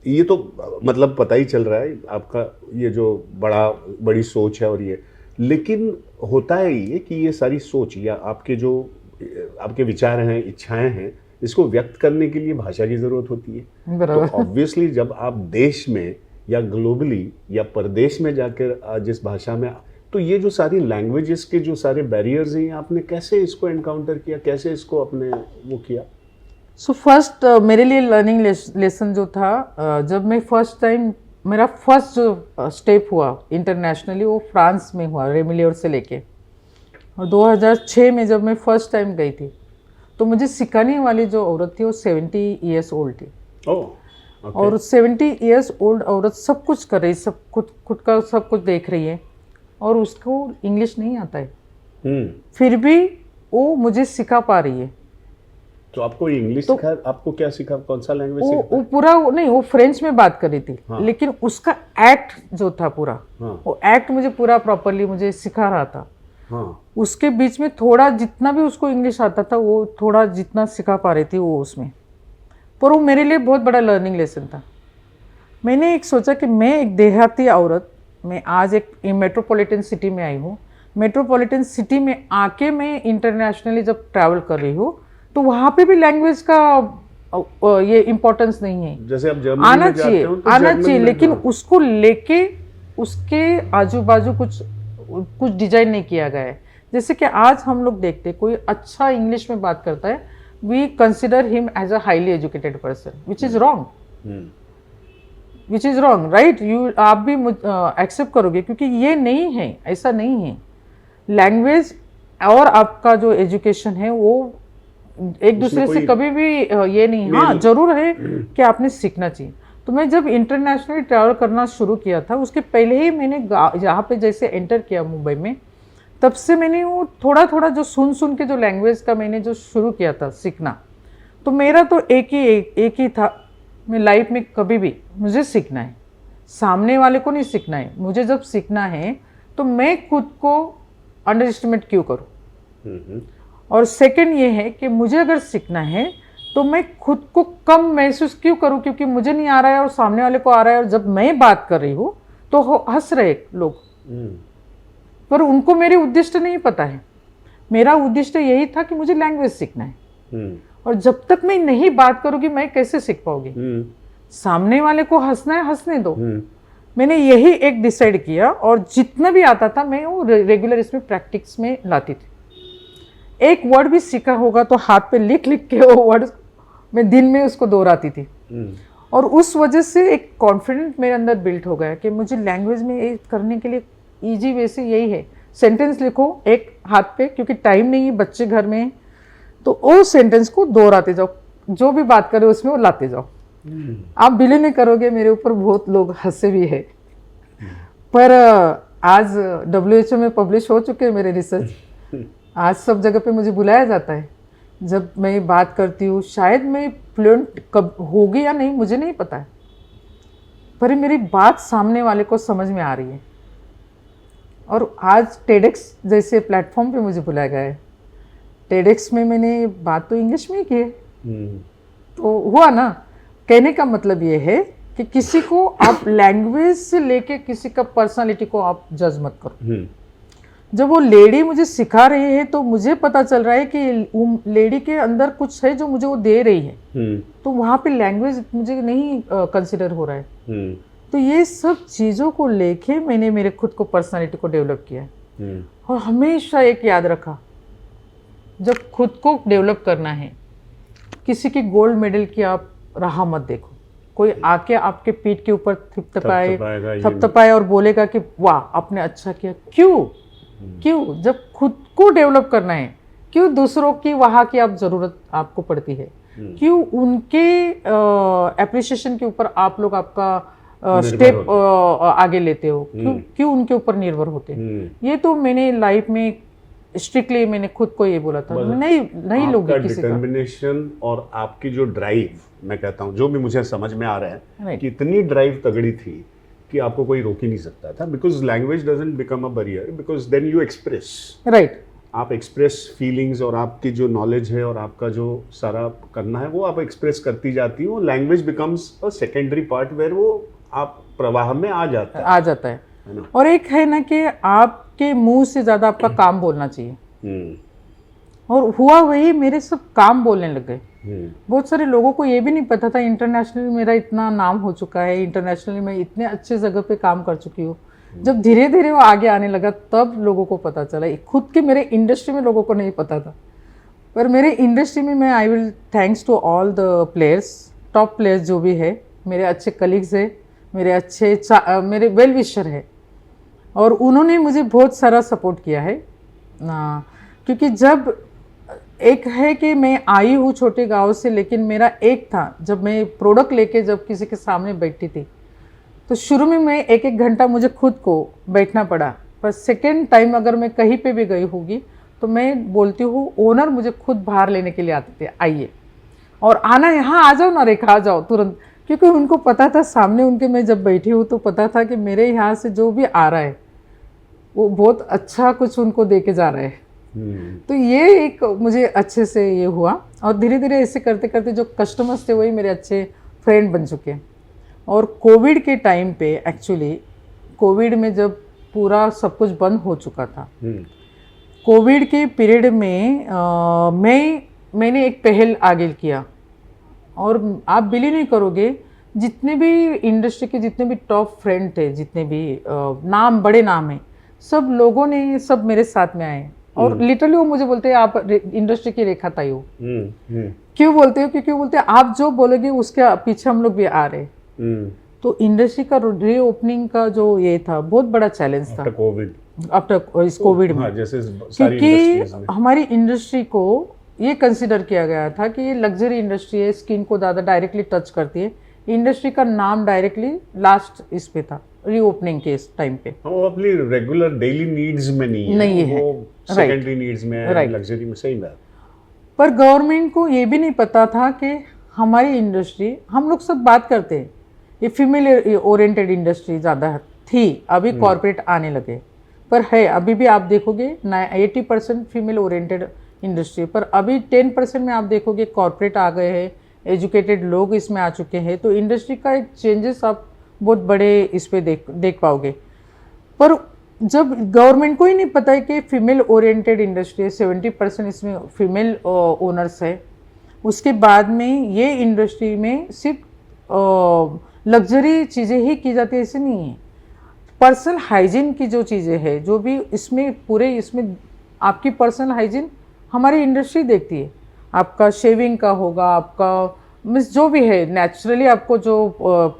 ये तो मतलब पता ही चल रहा है आपका ये जो बड़ी सोच है। और ये लेकिन होता है ये कि ये सारी सोच या आपके विचार हैं, इच्छाएं हैं, इसको व्यक्त करने के लिए भाषा की जरूरत होती है। तो ऑब्वियसली जब आप देश में या ग्लोबली या परदेश में जाकर जिस भाषा में तो ये जो सारी लैंग्वेजेस के जो सारे बैरियर्स हैं, आपने कैसे इसको एनकाउंटर किया, कैसे इसको अपने वो किया? सो फर्स्ट मेरे लिए लर्निंग लेसन जो था, जब मैं फर्स्ट टाइम, मेरा फर्स्ट जो स्टेप हुआ इंटरनेशनली वो फ्रांस में हुआ, रेमिलियोर से लेके, और 2006 में जब मैं फर्स्ट टाइम गई थी तो मुझे सिखाने वाली जो औरत थी वो 70 ईयर्स ओल्ड थी। ओके। और 70 ईयर्स ओल्ड औरत सब कुछ कर रही, सब खुद का सब कुछ देख रही है और उसको इंग्लिश नहीं आता है, फिर भी वो मुझे सिखा पा रही है। तो आपको इंग्लिश सिखा, आपको क्या सिखा, कौन सा लैंग्वेज सिखा? वो पूरा नहीं, वो फ्रेंच में बात कर रही थी। हाँ। लेकिन उसका एक्ट जो था पूरा, हाँ। वो एक्ट मुझे पूरा प्रॉपरली मुझे सिखा रहा था। हाँ। उसके बीच में थोड़ा जितना भी उसको इंग्लिश आता था वो थोड़ा जितना सिखा पा रही थी वो उसमें, पर वो मेरे लिए बहुत बड़ा लर्निंग लेसन था। मैंने एक सोचा कि मैं एक देहाती औरत, मैं आज एक मेट्रोपॉलिटन सिटी में आई हूँ, मेट्रोपॉलिटन सिटी में आके मैं इंटरनेशनली जब ट्रैवल कर रही हूँ तो वहाँ पे भी लैंग्वेज का ये इम्पोर्टेंस नहीं है। जैसे आप जर्मनी आना में जाते चाहिए, हो तो आना चाहिए, लेकिन हाँ। उसको लेके उसके आजू बाजू कुछ डिजाइन नहीं किया गया है। जैसे कि आज हम लोग देखते कोई अच्छा इंग्लिश में बात करता है, we consider him as a highly educated person, which is wrong, which is wrong, right? आप भी एक्सेप्ट करोगे, क्योंकि ये नहीं है, ऐसा नहीं है। लैंग्वेज और आपका जो एजुकेशन है वो एक दूसरे से कभी भी ये नहीं, हाँ जरूर है कि आपने सीखना चाहिए। तो मैं जब इंटरनेशनली ट्रैवल करना शुरू किया था, उसके पहले ही मैंने यहाँ पे जैसे एंटर किया मुंबई में, तब से मैंने वो थोड़ा थोड़ा जो सुन के जो लैंग्वेज का मैंने जो शुरू किया था सीखना, तो मेरा तो एक ही था, मैं लाइफ में कभी भी मुझे सीखना है, सामने वाले को नहीं सीखना है। मुझे जब सीखना है तो मैं खुद को अंडर एस्टिमेट क्यों करूँ, और सेकंड ये है कि मुझे अगर सीखना है तो मैं खुद को कम महसूस क्यों करूं, क्योंकि मुझे नहीं आ रहा है और सामने वाले को आ रहा है, और जब मैं बात कर रही हूं तो हंस रहे लोग, पर उनको मेरे उद्देश्य नहीं पता है। मेरा उद्देश्य यही था कि मुझे लैंग्वेज सीखना है, और जब तक मैं नहीं बात करूंगी मैं कैसे सीख पाऊंगी? सामने वाले को हंसना है, हंसने दो। मैंने यही एक डिसाइड किया, और जितना भी आता था मैं वो रेगुलर इसमें प्रैक्टिस में लाती थी। एक वर्ड भी सीखा होगा तो हाथ पे लिख के वो वर्ड मैं दिन में उसको दोहराती थी, और उस वजह से एक कॉन्फिडेंट मेरे अंदर बिल्ट हो गया कि मुझे लैंग्वेज में ये करने के लिए इजी वे से यही है, सेंटेंस लिखो एक हाथ पे, क्योंकि टाइम नहीं है, बच्चे घर में, तो वो सेंटेंस को दोहराते जाओ, जो भी बात करे उसमें वो लाते जाओ। आप बिलीव नहीं करोगे, मेरे ऊपर बहुत लोग हंसे भी है, पर आज WHO में पब्लिश हो चुके हैं मेरे रिसर्च, आज सब जगह पे मुझे बुलाया जाता है जब मैं बात करती हूँ। शायद मैं फ्लुएंट कब होगी या नहीं मुझे नहीं पता है, पर मेरी बात सामने वाले को समझ में आ रही है। और आज TEDx जैसे प्लेटफॉर्म पे मुझे बुलाया गया है, TEDx में मैंने बात तो इंग्लिश में ही की है, तो हुआ ना। कहने का मतलब ये है कि किसी को आप लैंग्वेज से लेके किसी का पर्सनालिटी को आप जज मत करो। जब वो लेडी मुझे सिखा रही है तो मुझे पता चल रहा है कि लेडी के अंदर कुछ है जो मुझे वो दे रही है, तो वहाँ पे लैंग्वेज मुझे नहीं कंसिडर हो रहा है। तो ये सब चीज़ों को लेके मैंने मेरे खुद को पर्सनालिटी को डेवलप किया है। और हमेशा एक याद रखा, जब खुद को डेवलप करना है, किसी की गोल्ड मेडल की आप राह मत देखो। कोई आके आपके पीठ के ऊपर थपथपाए और बोलेगा कि वाह आपने अच्छा किया, क्यों? जब खुद को डेवलप करना है, क्यों दूसरों की वहाँ की आप जरूरत आपको पड़ती है, क्यों उनके एप्रिसिएशन के ऊपर आप लोग आपका स्टेप आगे लेते हो, क्यों उनके ऊपर निर्भर होते हैं? ये तो मैंने लाइफ में स्ट्रिक्टली मैंने खुद को ये बोला था, नहीं लोगे किसी का। डिटर्मिनेशन और आपकी जो ड्राइव, मैं कहता हूँ जो भी मुझे समझ में आ रहा है कि इतनी ड्राइव तगड़ी थी कि आपको कोई रोक ही नहीं सकता था, because language doesn't become a barrier, because then you express, right. आप एक्सप्रेस फीलिंग्स और आपकी जो नॉलेज है और आपका जो सारा करना है वो आप एक्सप्रेस करती जाती हो। Language becomes a secondary part where वो आप प्रवाह में आ जाता है ना? और एक है ना कि आपके मुंह से ज़्यादा आपका काम बोलना चाहिए, और हुआ वही, मेरे सब काम बोलने लग गए। बहुत सारे लोगों को ये भी नहीं पता था इंटरनेशनली मेरा इतना नाम हो चुका है, इंटरनेशनली मैं इतने अच्छे जगह पे काम कर चुकी हूँ, जब धीरे धीरे वो आगे आने लगा तब लोगों को पता चला। खुद के मेरे इंडस्ट्री में लोगों को नहीं पता था, पर मेरे इंडस्ट्री में मैं I will thanks to all the players, top players जो भी है, मेरे अच्छे कलीग्स है, मेरे अच्छे मेरे वेल विशर है, और उन्होंने मुझे बहुत सारा सपोर्ट किया है। क्योंकि जब एक है कि मैं आई हूँ छोटे गांव से, लेकिन मेरा एक था जब मैं प्रोडक्ट लेके जब किसी के सामने बैठती थी तो शुरू में मैं एक एक घंटा मुझे खुद को बैठना पड़ा, पर सेकेंड टाइम अगर मैं कहीं पे भी गई होगी तो मैं बोलती हूँ ओनर मुझे खुद बाहर लेने के लिए आते थे, आइए और आना यहाँ आ जाओ ना रेखा, आ जाओ तुरंत, क्योंकि उनको पता था सामने उनके मैं जब बैठी हूँ तो पता था कि मेरे यहाँ से जो भी आ रहा है वो बहुत अच्छा कुछ उनको दे के जा रहा है। तो ये एक मुझे अच्छे से ये हुआ, और धीरे धीरे ऐसे करते करते जो कस्टमर्स थे वही मेरे अच्छे फ्रेंड बन चुके। और कोविड के टाइम पे एक्चुअली, कोविड में जब पूरा सब कुछ बंद हो चुका था, कोविड के पीरियड में मैंने एक पहल आगे किया, और आप बिलीव नहीं करोगे जितने भी इंडस्ट्री के जितने भी टॉप फ्रेंड थे, जितने भी नाम बड़े नाम हैं, सब लोगों ने सब मेरे साथ में आए, और लिटरली वो मुझे बोलते हैं आप इंडस्ट्री की रेखा ताई हो। क्यों बोलते हो? क्योंकि बोलते हैं आप जो बोलोगे उसके पीछे हम लोग भी आ रहे। तो इंडस्ट्री का रीओपनिंग का जो ये था बहुत बड़ा चैलेंज था आफ्टर इस कोविड में, क्योंकि हमारी इंडस्ट्री को ये कंसिडर किया गया था कि ये लग्जरी इंडस्ट्री है, स्किन को ज़्यादा डायरेक्टली टच करती है। इंडस्ट्री का नाम डायरेक्टली लास्ट इस पे था रीओपनिंग के इस टाइम पे। वो अपनी रेगुलर डेली नीड्स में नहीं है, वो सेकेंडरी नीड्स में है, लग्जरी में। सही बात। पर गवर्नमेंट को ये भी नहीं पता था कि हमारी इंडस्ट्री, हम लोग सब बात करते हैं ये फीमेल ओरिएंटेड इंडस्ट्री ज़्यादा थी, अभी कॉर्पोरेट आने लगे, पर है अभी भी आप देखोगे 80% फीमेल ओरिएंटेड इंडस्ट्री, पर अभी 10% में आप देखोगे कॉर्पोरेट आ गए हैं, एजुकेटेड लोग इसमें आ चुके हैं। तो इंडस्ट्री का एक चेंजेस आप बहुत बड़े इस पे देख पाओगे। पर जब गवर्नमेंट को ही नहीं पता है कि फीमेल ओरिएंटेड इंडस्ट्री है, 70% इसमें फीमेल ओनर्स है, उसके बाद में ये इंडस्ट्री में सिर्फ लग्जरी चीज़ें ही की जाती है ऐसे नहीं है। पर्सनल हाइजीन की जो चीज़ें हैं, जो भी इसमें पूरे इसमें आपकी पर्सनल हाइजीन हमारी इंडस्ट्री देखती है। आपका शेविंग का होगा, आपका मीन्स जो भी है नेचुरली आपको जो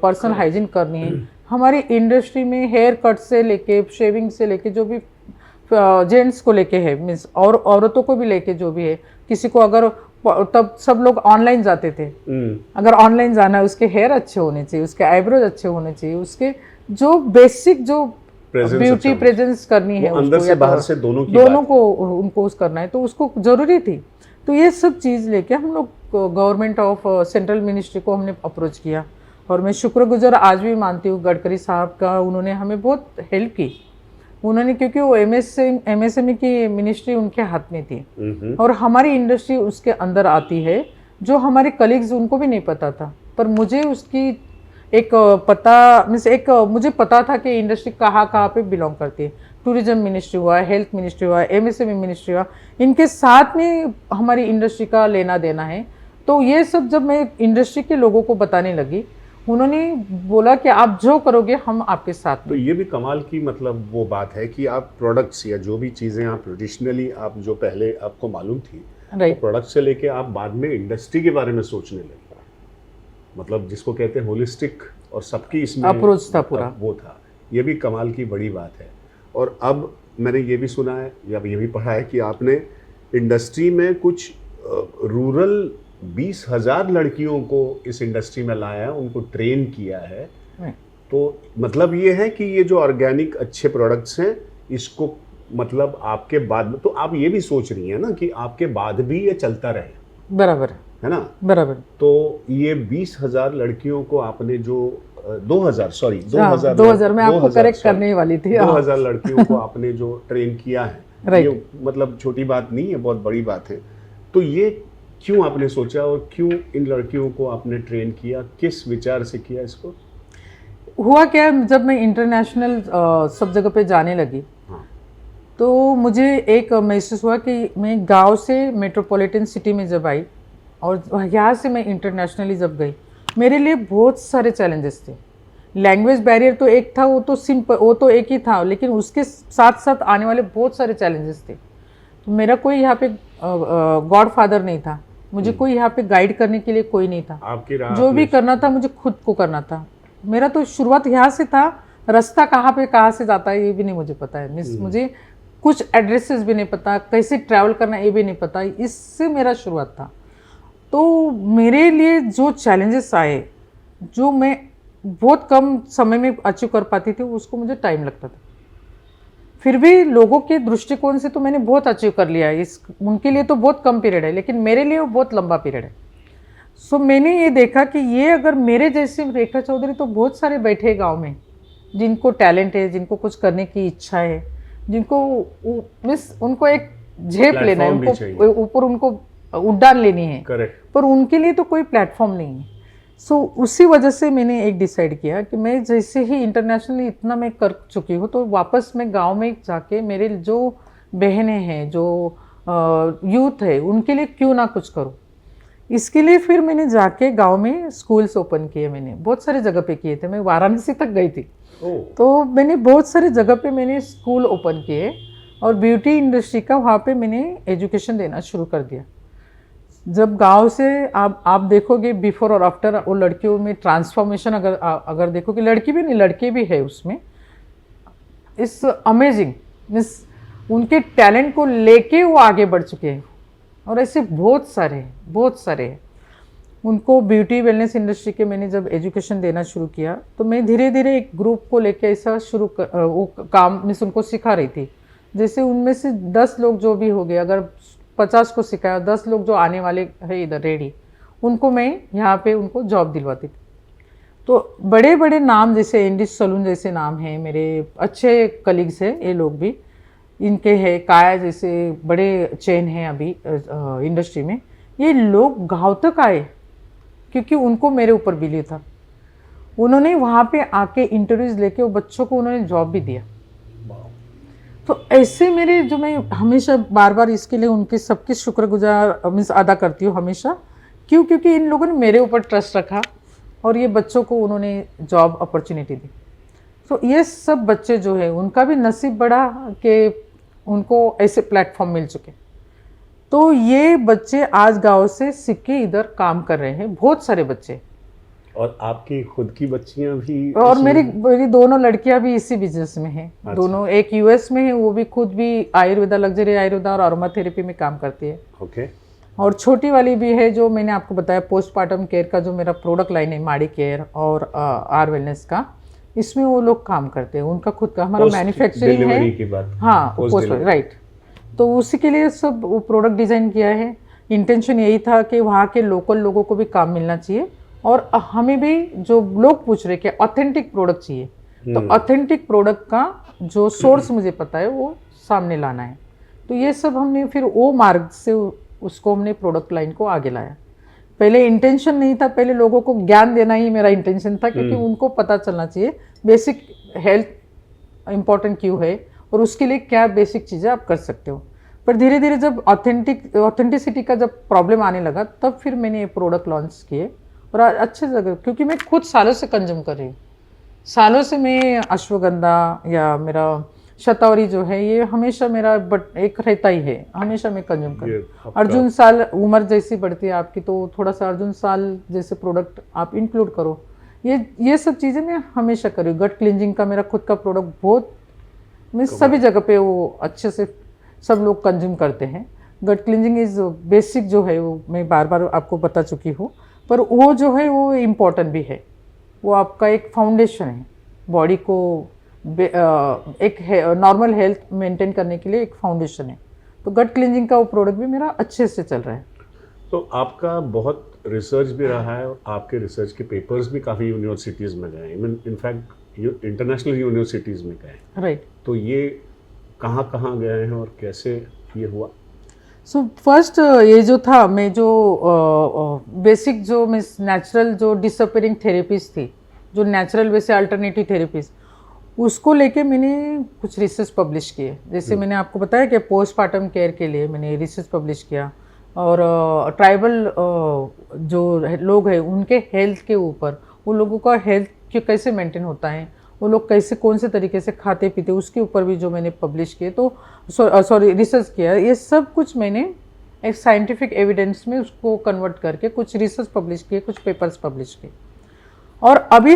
पर्सनल हाइजीन करनी है, हमारी इंडस्ट्री में हेयर कट से लेके शेविंग से लेके जो भी जेंट्स को लेके है, मीन्स और औरतों को भी लेके जो भी है, किसी को अगर तब सब लोग ऑनलाइन जाते थे, अगर ऑनलाइन जाना है उसके हेयर अच्छे होने चाहिए, उसके आईब्रोज अच्छे होने चाहिए, उसके जो बेसिक जो ब्यूटी प्रेजेंस करनी है अंदर से बाहर से दोनों को उनको उस करना है, तो उसको जरूरी थी। तो ये सब चीज़ लेके हम लोग गवर्नमेंट ऑफ सेंट्रल मिनिस्ट्री को हमने अप्रोच किया, और मैं शुक्रगुजार आज भी मानती हूँ गडकरी साहब का, उन्होंने हमें बहुत हेल्प की। उन्होंने, क्योंकि वो MSME की मिनिस्ट्री उनके हाथ में थी, और हमारी इंडस्ट्री उसके अंदर आती है, जो हमारे कलीग्स उनको भी नहीं पता था, पर मुझे उसकी एक पता मीन्स एक मुझे पता था कि इंडस्ट्री कहाँ पे बिलोंग करती है। टूरिज्म मिनिस्ट्री हुआ, हेल्थ मिनिस्ट्री हुआ, MSME मिनिस्ट्री हुआ, इनके साथ में हमारी इंडस्ट्री का लेना देना है। तो ये सब जब मैं इंडस्ट्री के लोगों को बताने लगी, उन्होंने बोला कि आप जो करोगे हम आपके साथ में। तो ये भी कमाल की मतलब वो बात है कि आप प्रोडक्ट्स या जो भी चीज़ें आप ट्रेडिशनली आप जो पहले आपको मालूम थी, राइट, प्रोडक्ट से लेके आप बाद में इंडस्ट्री के बारे में सोचने लगे, मतलब जिसको कहते हैं होलिस्टिक, और सबकी इसमें अप्रोच था पूरा, वो था। ये भी कमाल की बड़ी बात है। और अब मैंने ये भी सुना है या ये भी पढ़ा है कि आपने इंडस्ट्री में कुछ रूरल 20,000 लड़कियों को इस इंडस्ट्री में लाया है, उनको ट्रेन किया है। तो मतलब ये है कि ये जो ऑर्गेनिक अच्छे प्रोडक्ट्स हैं, इसको मतलब आपके बाद में, तो आप ये भी सोच रही हैं ना कि आपके बाद भी ये चलता रहे। बराबर है ना? बराबर। तो ये 20,000 लड़कियों को आपने जो 2000 में आपको करेक्ट करने वाली थी, 2000 लड़कियों को आपने जो ट्रेन किया है, ये मतलब छोटी बात नहीं है, बहुत बड़ी बात है। तो ये क्यों आपने सोचा और क्यों इन लड़कियों को आपने ट्रेन किया, किस विचार से किया इसको? हुआ क्या, जब मैं इंटरनेशनल सब जगह पे जाने लगी, तो मुझे एक महसूस हुआ कि मैं गांव से मेट्रोपॉलिटन सिटी में जब आई और यहाँ से मैं इंटरनेशनली जब गई, मेरे लिए बहुत सारे चैलेंजेस थे। लैंग्वेज बैरियर तो एक था, वो तो सिंपल, वो तो एक ही था, लेकिन उसके साथ साथ आने वाले बहुत सारे चैलेंजेस थे। तो मेरा कोई यहाँ पे गॉड फादर नहीं था, मुझे कोई यहाँ पे गाइड करने के लिए कोई नहीं था। आपकी राह जो भी करना था मुझे खुद को करना था। मेरा तो शुरुआत यहाँ से था, रास्ता कहाँ से जाता है ये भी नहीं मुझे पता है। मीन्स मुझे कुछ एड्रेसेस भी नहीं पता, कैसे ट्रैवल करना ये भी नहीं पता, इससे मेरा शुरुआत था। तो मेरे लिए जो चैलेंजेस आए, जो मैं बहुत कम समय में अचीव कर पाती थी, उसको मुझे टाइम लगता था। फिर भी लोगों के दृष्टिकोण से तो मैंने बहुत अचीव कर लिया है, उनके लिए तो बहुत कम पीरियड है, लेकिन मेरे लिए वो बहुत लंबा पीरियड है। सो मैंने ये देखा कि ये अगर मेरे जैसे रेखा चौधरी तो बहुत सारे बैठे गांव में, जिनको टैलेंट है, जिनको कुछ करने की इच्छा है, जिनको मिस उनको एक झेप लेना है, उनको ऊपर उनको उड़ान लेनी है। करेक्ट। पर उनके लिए तो कोई प्लेटफॉर्म नहीं है। सो उसी वजह से मैंने एक डिसाइड किया कि मैं जैसे ही इंटरनेशनली इतना मैं कर चुकी हूँ, तो वापस मैं गांव में जाके मेरे जो बहनें हैं, जो यूथ है, उनके लिए क्यों ना कुछ करूँ। इसके लिए फिर मैंने जाके गांव में स्कूल्स ओपन किए। मैंने बहुत सारे जगह पे किए थे, मैं वाराणसी तक गई थी। तो मैंने बहुत सारे जगह पे मैंने स्कूल ओपन किए और ब्यूटी इंडस्ट्री का वहाँ पे मैंने एजुकेशन देना शुरू कर दिया। जब गांव से आप देखोगे बिफोर और आफ्टर, वो लड़कियों में ट्रांसफॉर्मेशन अगर देखोगे, लड़की भी नहीं लड़के भी है उसमें, इस अमेजिंग। मीन्स उनके टैलेंट को लेके वो आगे बढ़ चुके हैं, और ऐसे बहुत सारे हैं। उनको ब्यूटी वेलनेस इंडस्ट्री के मैंने जब एजुकेशन देना शुरू किया, तो मैं धीरे धीरे एक ग्रुप को लेके ऐसा वो काम मीन्स उनको सिखा रही थी। जैसे उनमें से 10 लोग जो भी हो गए, अगर 50 को सिखाया, 10 लोग जो आने वाले हैं इधर रेडी, उनको मैं यहाँ पे उनको जॉब दिलवाती थी। तो बड़े बड़े नाम जैसे इंडिस सलून जैसे नाम हैं, मेरे अच्छे कलीग्स हैं ये लोग भी, इनके हैं काया जैसे बड़े चेन हैं अभी इंडस्ट्री में। ये लोग गाँव तक आए क्योंकि उनको मेरे ऊपर बिलीव था। उन्होंने वहाँ पे आके इंटरव्यूज लेके वो बच्चों को उन्होंने जॉब भी दिया। तो ऐसे मेरे जो मैं हमेशा बार बार इसके लिए उनके सबके शुक्रगुजार मीन्स अदा करती हूँ हमेशा। क्यों? क्योंकि इन लोगों ने मेरे ऊपर ट्रस्ट रखा और ये बच्चों को उन्होंने जॉब अपॉर्चुनिटी दी। तो ये सब बच्चे जो है उनका भी नसीब बड़ा कि उनको ऐसे प्लेटफॉर्म मिल चुके। तो ये बच्चे आज गांव से सीख के इधर काम कर रहे हैं, बहुत सारे बच्चे। और आपकी खुद की बच्चियां भी? और मेरी दोनों लड़कियां भी इसी बिजनेस में हैं। अच्छा। दोनों, एक यूएस में है, वो भी खुद भी आयुर्वेदा, लग्जरी आयुर्वेदा और अरोमा थेरेपी में काम करती है। ओके। और छोटी वाली भी है, जो मैंने आपको बताया पोस्टमार्टम केयर का जो मेरा प्रोडक्ट लाइन है, माड़ी केयर और आर वेलनेस का, इसमें वो लोग काम करते हैं। उनका खुद का हमारा मैन्युफैक्चरिंग है। हाँ, पोस्ट राइट। तो उसी के लिए सब वो प्रोडक्ट डिज़ाइन किया है। इंटेंशन यही था कि वहाँ के लोकल लोगों को भी काम मिलना चाहिए, और हमें भी जो लोग पूछ रहे कि ऑथेंटिक प्रोडक्ट चाहिए, तो ऑथेंटिक प्रोडक्ट का जो सोर्स मुझे पता है वो सामने लाना है। तो ये सब हमने फिर वो मार्ग से उसको हमने प्रोडक्ट लाइन को आगे लाया। पहले इंटेंशन नहीं था, पहले लोगों को ज्ञान देना ही मेरा इंटेंशन था, क्योंकि उनको पता चलना चाहिए बेसिक हेल्थ इम्पॉर्टेंट क्यों है और उसके लिए क्या बेसिक चीज़ें आप कर सकते हो। पर धीरे धीरे जब ऑथेंटिसिटी का जब प्रॉब्लम आने लगा, तब फिर मैंने ये प्रोडक्ट लॉन्च किए। और अच्छे जगह, क्योंकि मैं खुद सालों से कंज्यूम कर रही हूँ, सालों से मैं अश्वगंधा या मेरा शतावरी जो है, ये हमेशा मेरा एक रहता ही है, हमेशा मैं कंज्यूम कर। अर्जुन साल उम्र जैसी बढ़ती है आपकी, तो थोड़ा सा अर्जुन साल जैसे प्रोडक्ट आप इंक्लूड करो। ये सब चीज़ें मैं हमेशा कर रही हूँ। गट क्लिनजिंग का मेरा खुद का प्रोडक्ट बहुत, मैं सभी जगह पे वो अच्छे से सब लोग कंज्यूम करते हैं। गट क्लिनजिंग इज बेसिक जो है, वो मैं बार बार आपको बता चुकी हूँ, पर वो जो है वो इम्पॉर्टेंट भी है। वो आपका एक फाउंडेशन है बॉडी को, एक नॉर्मल हेल्थ मेंटेन करने के लिए एक फाउंडेशन है। तो गट क्लिनजिंग का वो प्रोडक्ट भी मेरा अच्छे से चल रहा है। तो आपका बहुत रिसर्च भी रहा है, और आपके रिसर्च के पेपर्स भी काफ़ी यूनिवर्सिटीज़ में गए, इवन इनफैक्ट इंटरनेशनल यूनिवर्सिटीज़ में गए। राइट। तो ये कहाँ कहाँ गए हैं और कैसे ये हुआ? सो फर्स्ट ये जो था, मैं जो बेसिक जो मीन्स नेचुरल जो डिसअपियरिंग थेरेपीज थी, जो नेचुरल वैसे अल्टरनेटिव थेरेपीज, उसको लेके मैंने कुछ रिसर्च पब्लिश किए। जैसे मैंने आपको बताया कि पोस्टमार्टम केयर के लिए मैंने रिसर्च पब्लिश किया, और ट्राइबल जो लोग हैं उनके हेल्थ के ऊपर, उन लोगों का हेल्थ कि कैसे मेंटेन होता है, वो लोग कैसे कौन से तरीके से खाते पीते, उसके ऊपर भी जो मैंने पब्लिश किए, तो सॉरी रिसर्च किया, ये सब कुछ मैंने एक साइंटिफिक एविडेंस में उसको कन्वर्ट करके कुछ रिसर्च पब्लिश किए, कुछ पेपर्स पब्लिश किए। और अभी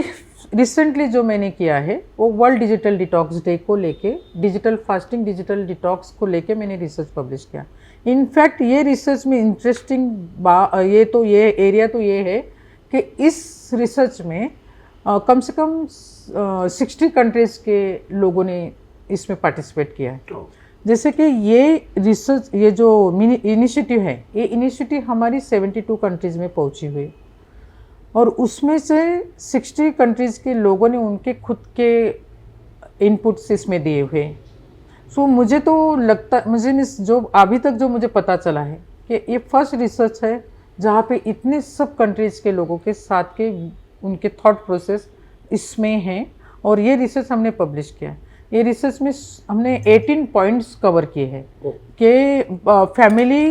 रिसेंटली जो मैंने किया है वो वर्ल्ड डिजिटल डिटॉक्स डे को लेके, डिजिटल फास्टिंग, डिजिटल डिटॉक्स को लेके मैंने रिसर्च पब्लिश किया। इनफैक्ट ये रिसर्च में इंटरेस्टिंग ये एरिया तो ये है कि इस रिसर्च में कम से कम 60 कंट्रीज़ के लोगों ने इसमें पार्टिसिपेट किया है। जैसे कि ये रिसर्च, ये जो इनिशिएटिव है, ये इनिशिएटिव हमारी 72 कंट्रीज़ में पहुंची हुई, और उसमें से 60 कंट्रीज़ के लोगों ने उनके खुद के इनपुट्स इसमें दिए हुए। सो मुझे तो लगता, जो अभी तक जो मुझे पता चला है कि ये फर्स्ट रिसर्च है जहाँ पे इतने सब कंट्रीज़ के लोगों के साथ के उनके थॉट प्रोसेस इसमें हैं, और ये रिसर्च हमने पब्लिश किया। ये रिसर्च में हमने 18 पॉइंट्स कवर किए हैं कि फैमिली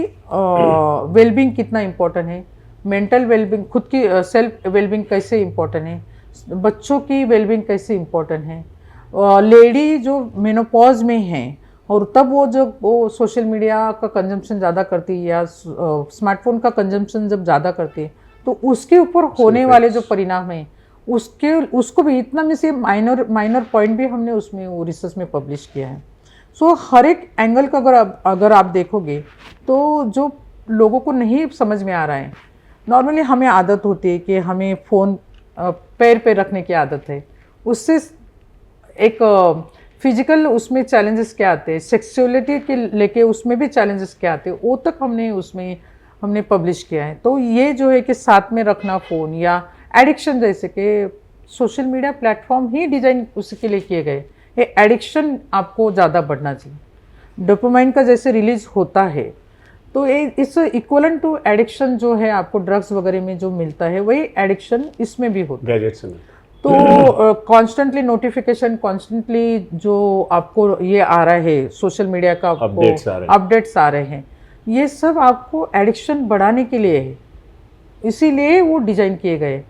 वेलबींग कितना इम्पोर्टेंट है, मेंटल वेलबींग, खुद की सेल्फ वेलबींग कैसे इम्पोर्टेंट है, बच्चों की वेलबींग कैसे इम्पोर्टेंट है, लेडी जो मेनोपॉज में हैं और तब वो सोशल मीडिया का कंजम्पशन ज़्यादा करती है या स्मार्टफोन का कंजम्पशन जब ज़्यादा करती है, तो उसके ऊपर होने वाले जो परिणाम हैं उसको भी इतना में से माइनर पॉइंट भी हमने उसमें वो रिसर्च में पब्लिश किया है। सो हर एक एंगल का अगर आप देखोगे तो जो लोगों को नहीं समझ में आ रहा है, नॉर्मली हमें आदत होती है कि हमें फ़ोन पैर पे रखने की आदत है, उससे एक फिजिकल उसमें चैलेंजेस क्या आते हैं, सेक्सुअलिटी के लेके उसमें भी चैलेंजेस क्या आते हैं, वो तक हमने पब्लिश किया है। तो ये जो है कि साथ में रखना फ़ोन, या एडिक्शन, जैसे कि सोशल मीडिया प्लेटफॉर्म ही डिज़ाइन उसके लिए किए गए, ये एडिक्शन आपको ज़्यादा बढ़ना चाहिए। डोपामाइन का जैसे रिलीज होता है, तो ये इस इक्वलेंट टू एडिक्शन जो है आपको ड्रग्स वगैरह में जो मिलता है, वही एडिक्शन इसमें भी होता है। तो कॉन्स्टेंटली नोटिफिकेशन, कॉन्स्टेंटली जो आपको ये आ रहा है सोशल मीडिया का, अपडेट्स आ रहे हैं, ये सब आपको एडिक्शन बढ़ाने के लिए है, इसीलिए वो डिज़ाइन किए गए।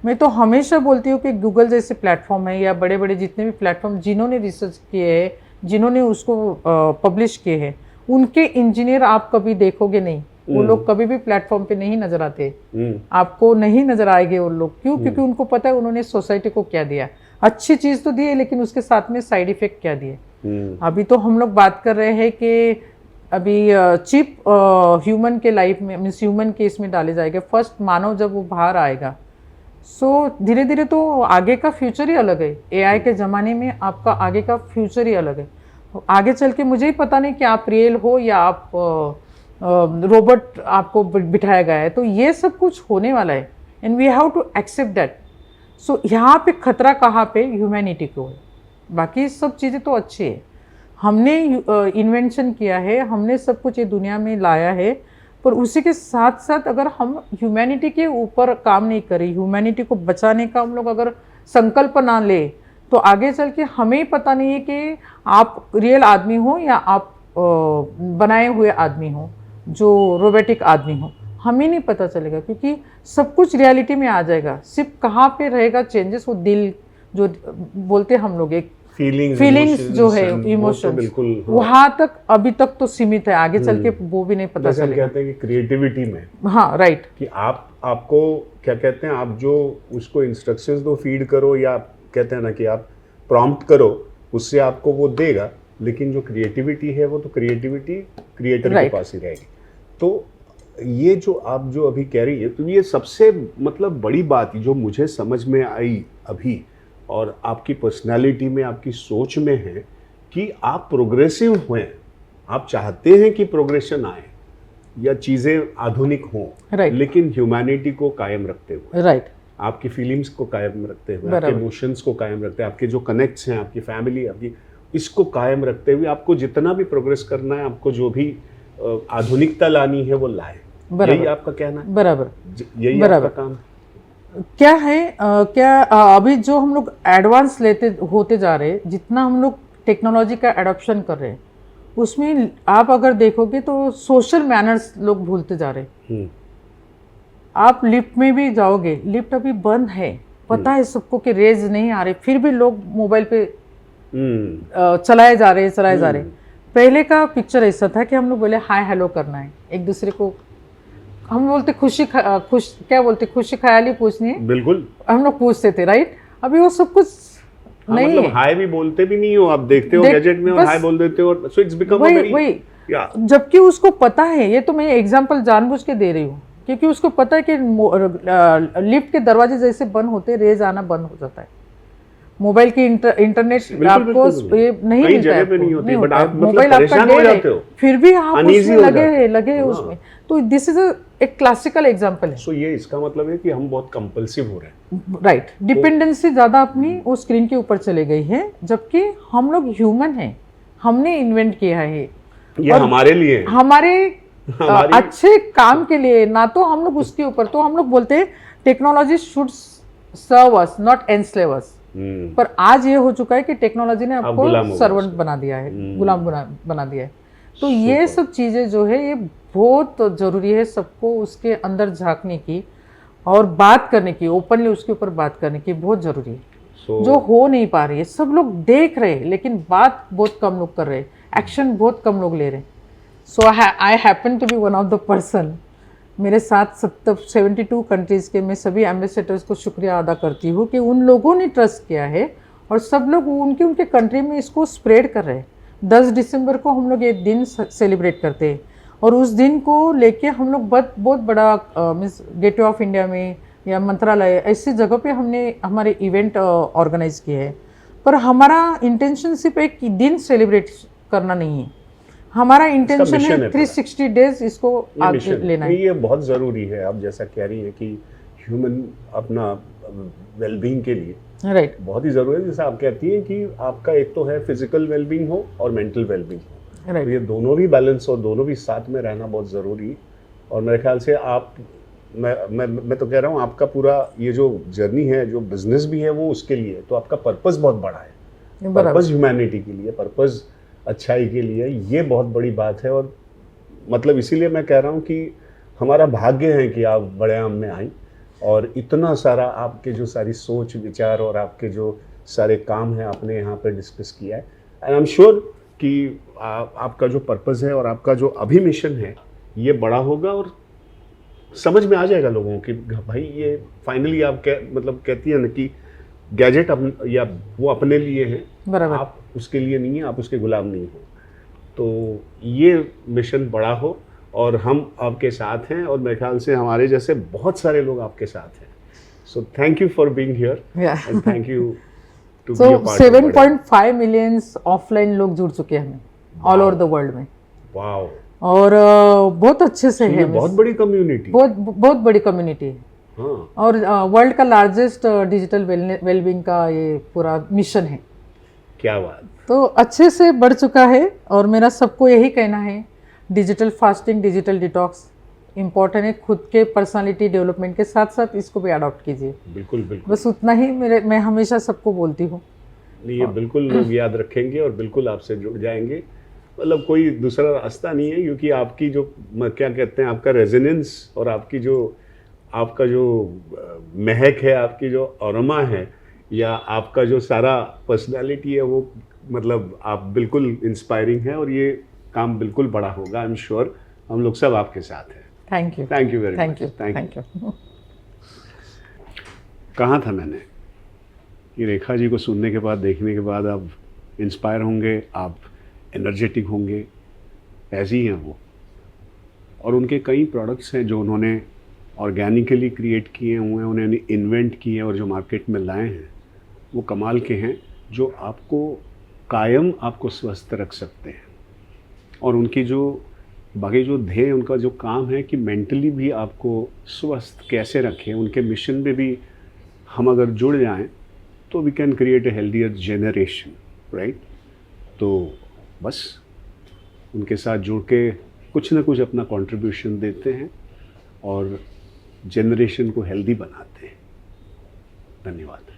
मैं तो हमेशा बोलती हूँ कि गूगल जैसे प्लेटफॉर्म है या बड़े बड़े जितने भी प्लेटफॉर्म जिन्होंने रिसर्च किए हैं, जिन्होंने उसको पब्लिश किए हैं, उनके इंजीनियर आप कभी देखोगे नहीं, वो लोग कभी भी प्लेटफॉर्म पे नहीं नजर आते, आपको नहीं नजर आएंगे वो लोग। क्यों? क्योंकि उनको पता है उन्होंने सोसाइटी को क्या दिया। अच्छी चीज़ तो दी है, लेकिन उसके साथ में साइड इफेक्ट क्या दिए। अभी तो हम लोग बात कर रहे हैं कि अभी चिप ह्यूमन के लाइफ में, मीन्स ह्यूमन के इसमें डाले जाएगा, फर्स्ट मानव जब वो बाहर आएगा। सो धीरे धीरे तो आगे का फ्यूचर ही अलग है। एआई के ज़माने में आपका आगे का फ्यूचर ही अलग है। आगे चल के मुझे ही पता नहीं कि आप रियल हो या आप रोबोट आपको बिठाया गया है। तो ये सब कुछ होने वाला है, and we have to accept that. So यहाँ पे खतरा कहाँ पे? ह्यूमैनिटी को है। बाकी सब चीज़ें तो अच्छी है, हमने इन्वेंशन किया है, हमने सब कुछ ये दुनिया में लाया है, पर उसी के साथ साथ अगर हम ह्यूमैनिटी के ऊपर काम नहीं करें, ह्यूमैनिटी को बचाने का हम लोग अगर संकल्प ना ले, तो आगे चल के हमें ही पता नहीं है कि आप रियल आदमी हो या आप बनाए हुए आदमी हो, जो रोबोटिक आदमी हो, हमें नहीं पता चलेगा, क्योंकि सब कुछ रियलिटी में आ जाएगा। सिर्फ कहाँ पे रहेगा चेंजेस, वो दिल जो बोलते हम लोग, एक फीलिंग्स जो है, इमोशन, वहाँ तक अभी तक तो सीमित है, आगे चल के वो भी नहीं पता चलेगा। कहते हैं कि क्रिएटिविटी में, हाँ राइट, कि आपको क्या कहते हैं, आप जो उसको इंस्ट्रक्शंस दो, फीड करो, या कहते हैं ना कि आप प्रॉम्प्ट करो, उससे आपको वो देगा, लेकिन जो क्रिएटिविटी है वो तो क्रिएटिविटी क्रिएटर के पास ही रहेगी। तो ये जो आप जो अभी कह रही है, तो ये सबसे मतलब बड़ी बात जो मुझे समझ में आई अभी, और आपकी पर्सनालिटी में, आपकी सोच में है कि आप प्रोग्रेसिव हुए, आप चाहते हैं कि प्रोग्रेशन आए या चीज़ें आधुनिक हों, लेकिन ह्यूमैनिटी को कायम रखते हुए, आपकी फीलिंग्स को कायम रखते हुए, आपके इमोशंस को कायम रखते हुए, आपके जो कनेक्ट्स हैं, आपकी फैमिली, आपकी इसको कायम रखते हुए, आपको जितना भी प्रोग्रेस करना है, आपको जो भी आधुनिकता लानी है वो लाए। यही आपका कहना है? बराबर, यही आपका काम है। क्या है अभी जो हम लोग एडवांस होते जा रहे हैं, जितना हम लोग टेक्नोलॉजी का एडॉप्शन कर रहे हैं, उसमें आप अगर देखोगे तो सोशल मैनर्स लोग भूलते जा रहे हैं। आप लिफ्ट में भी जाओगे, लिफ्ट अभी बंद है, पता है सबको कि रेज नहीं आ रही, फिर भी लोग मोबाइल पे चलाए जा रहे। पहले का पिक्चर ऐसा था कि हम लोग बोले हाय हेलो करना है एक दूसरे को, हम बोलते खुशी ख्याली पूछनी है, बिल्कुल हम लोग पूछते थे, राइट। अभी वो सब कुछ नहीं मतलब है। हाय भी बोलते भी नहीं हो, आप देखते हो गैजेट में और हाय बोल देते हो, सो इट्स बिकम वही जबकि उसको पता है, ये तो मैं एग्जांपल जानबूझ के दे रही हूँ, क्योंकि उसको पता है कि लिफ्ट के दरवाजे जैसे बंद होते रेज आना बंद हो जाता है। मोबाइल की इंटरनेट आपको ये नहीं मिलता है, नहीं होता है, मोबाइल आपका डेड है, फिर भी आप उसमें लगे हैं उसमें। तो दिस इज एक क्लासिकल एग्जांपल है। सो ये इसका मतलब है कि हम बहुत कंपल्सिव हो रहे हैं, राइट। डिपेंडेंसी ज्यादा अपनी वो स्क्रीन के ऊपर चले गई है, जबकि हम लोग ह्यूमन हैं, हमने इन्वेंट किया है ये हमारे लिए, हमारे अच्छे काम के लिए, ना तो हम लोग उसके ऊपर। तो हम लोग बोलते हैं technology should serve us not enslave us, पर आज ये हो चुका है कि टेक्नोलॉजी ने आपको सर्वेंट बना दिया है, गुलाम बना दिया है। तो ये सब चीज़ें जो है ये बहुत ज़रूरी है सबको उसके अंदर झांकने की और बात करने की, ओपनली उसके ऊपर बात करने की बहुत ज़रूरी है। जो हो नहीं पा रही है, सब लोग देख रहे हैं लेकिन बात बहुत कम लोग कर रहे हैं, एक्शन बहुत कम लोग ले रहे हैं। So I happen to be one of the person, मेरे साथ 72 कंट्रीज़ के मैं सभी एम्बेसडर्स को शुक्रिया अदा करती हूँ कि उन लोगों ने ट्रस्ट किया है और सब लोग उनके कंट्री में इसको स्प्रेड कर रहे हैं। 10 दिसंबर को हम लोग ये दिन सेलिब्रेट करते हैं और उस दिन को लेके हम लोग बहुत बड़ा मीन्स गेटवे ऑफ इंडिया में या मंत्रालय ऐसी जगह पे हमने हमारे इवेंट ऑर्गेनाइज किए हैं। पर हमारा इंटेंशन सिर्फ एक दिन सेलिब्रेट करना नहीं है, हमारा इंटेंशन है 360 डेज इसको आगे लेना है। ये बहुत ज़रूरी है, आप जैसा कह रही है कि ह्यूमन अपना वेलबींग के लिए राइट बहुत ही ज़रूरी है। जैसा आप कहती हैं कि आपका एक तो है फिजिकल वेलबींग हो और मेंटल वेलबींग हो, तो ये दोनों भी बैलेंस और दोनों भी साथ में रहना बहुत ज़रूरी। और मेरे ख्याल से आप मैं तो कह रहा हूँ आपका पूरा ये जो जर्नी है, जो बिजनेस भी है, वो उसके लिए, तो आपका पर्पस बहुत बड़ा है, पर्पस ह्यूमैनिटी के लिए, पर्पस अच्छाई के लिए, ये बहुत बड़ी बात है। और मतलब इसीलिए मैं कह रहा हूँ कि हमारा भाग्य है कि आप बड़े आम में आई और इतना सारा आपके जो सारी सोच विचार और आपके जो सारे काम हैं आपने यहाँ पर डिस्कस किया है। एंड आई एम श्योर कि आपका जो पर्पस है और आपका जो अभी मिशन है ये बड़ा होगा और समझ में आ जाएगा लोगों की, भाई ये फाइनली आप मतलब कहती है ना कि गैजेट या वो अपने लिए है, आप उसके लिए नहीं है, आप उसके गुलाम नहीं हो। तो ये मिशन बड़ा हो और हम आपके साथ हैं और मेरे ख्याल से हमारे जैसे बहुत सारे लोग आपके साथ हैं। So thank you for being here and thank you to be a part. 7.5 million offline लोग जुड़ चुके हैं ऑल ओवर द वर्ल्ड में। वाओ। और बहुत अच्छे से है, बहुत बड़ी कम्युनिटी, बहुत बड़ी कम्युनिटी है। हाँ। और वर्ल्ड का लार्जेस्ट डिजिटल वेलबींग का ये पूरा मिशन है। क्या बात। तो अच्छे से बढ़ चुका है और मेरा सबको यही कहना है, digital fasting, digital detox important है, खुद के पर्सनालिटी डेवलपमेंट के साथ साथ इसको भी अडॉप्ट कीजिए। बिल्कुल बिल्कुल, बस उतना ही मैं हमेशा सबको बोलती हूँ। ये बिल्कुल लोग याद रखेंगे और बिल्कुल आपसे जुड़ जाएंगे। मतलब कोई दूसरा रास्ता नहीं है, क्योंकि आपकी जो क्या कहते हैं, आपका रेजोनेंस और आपका जो महक है, आपकी जो अरोमा है या आपका जो सारा पर्सनालिटी है, वो मतलब आप बिल्कुल इंस्पायरिंग है और ये काम बिल्कुल बड़ा होगा। आई एम श्योर हम लोग सब आपके साथ हैं। Thank you very much. Thank you. कहा था मैंने कि रेखा जी को सुनने के बाद, देखने के बाद आप इंस्पायर होंगे, आप एनर्जेटिक होंगे, ऐसी ही हैं वो। और उनके कई प्रोडक्ट्स हैं जो उन्होंने ऑर्गेनिकली क्रिएट किए हुए हैं, उन्होंने इन्वेंट किए और जो मार्केट में लाए हैं वो कमाल के हैं, जो आपको कायम आपको स्वस्थ रख सकते हैं। और उनकी जो बाकी जो ध्येय, उनका जो काम है कि मेंटली भी आपको स्वस्थ कैसे रखें, उनके मिशन में भी हम अगर जुड़ जाएं तो we can create a healthier generation, right. तो बस उनके साथ जुड़ के कुछ ना कुछ अपना कंट्रीब्यूशन देते हैं और जनरेशन को हेल्दी बनाते हैं। धन्यवाद।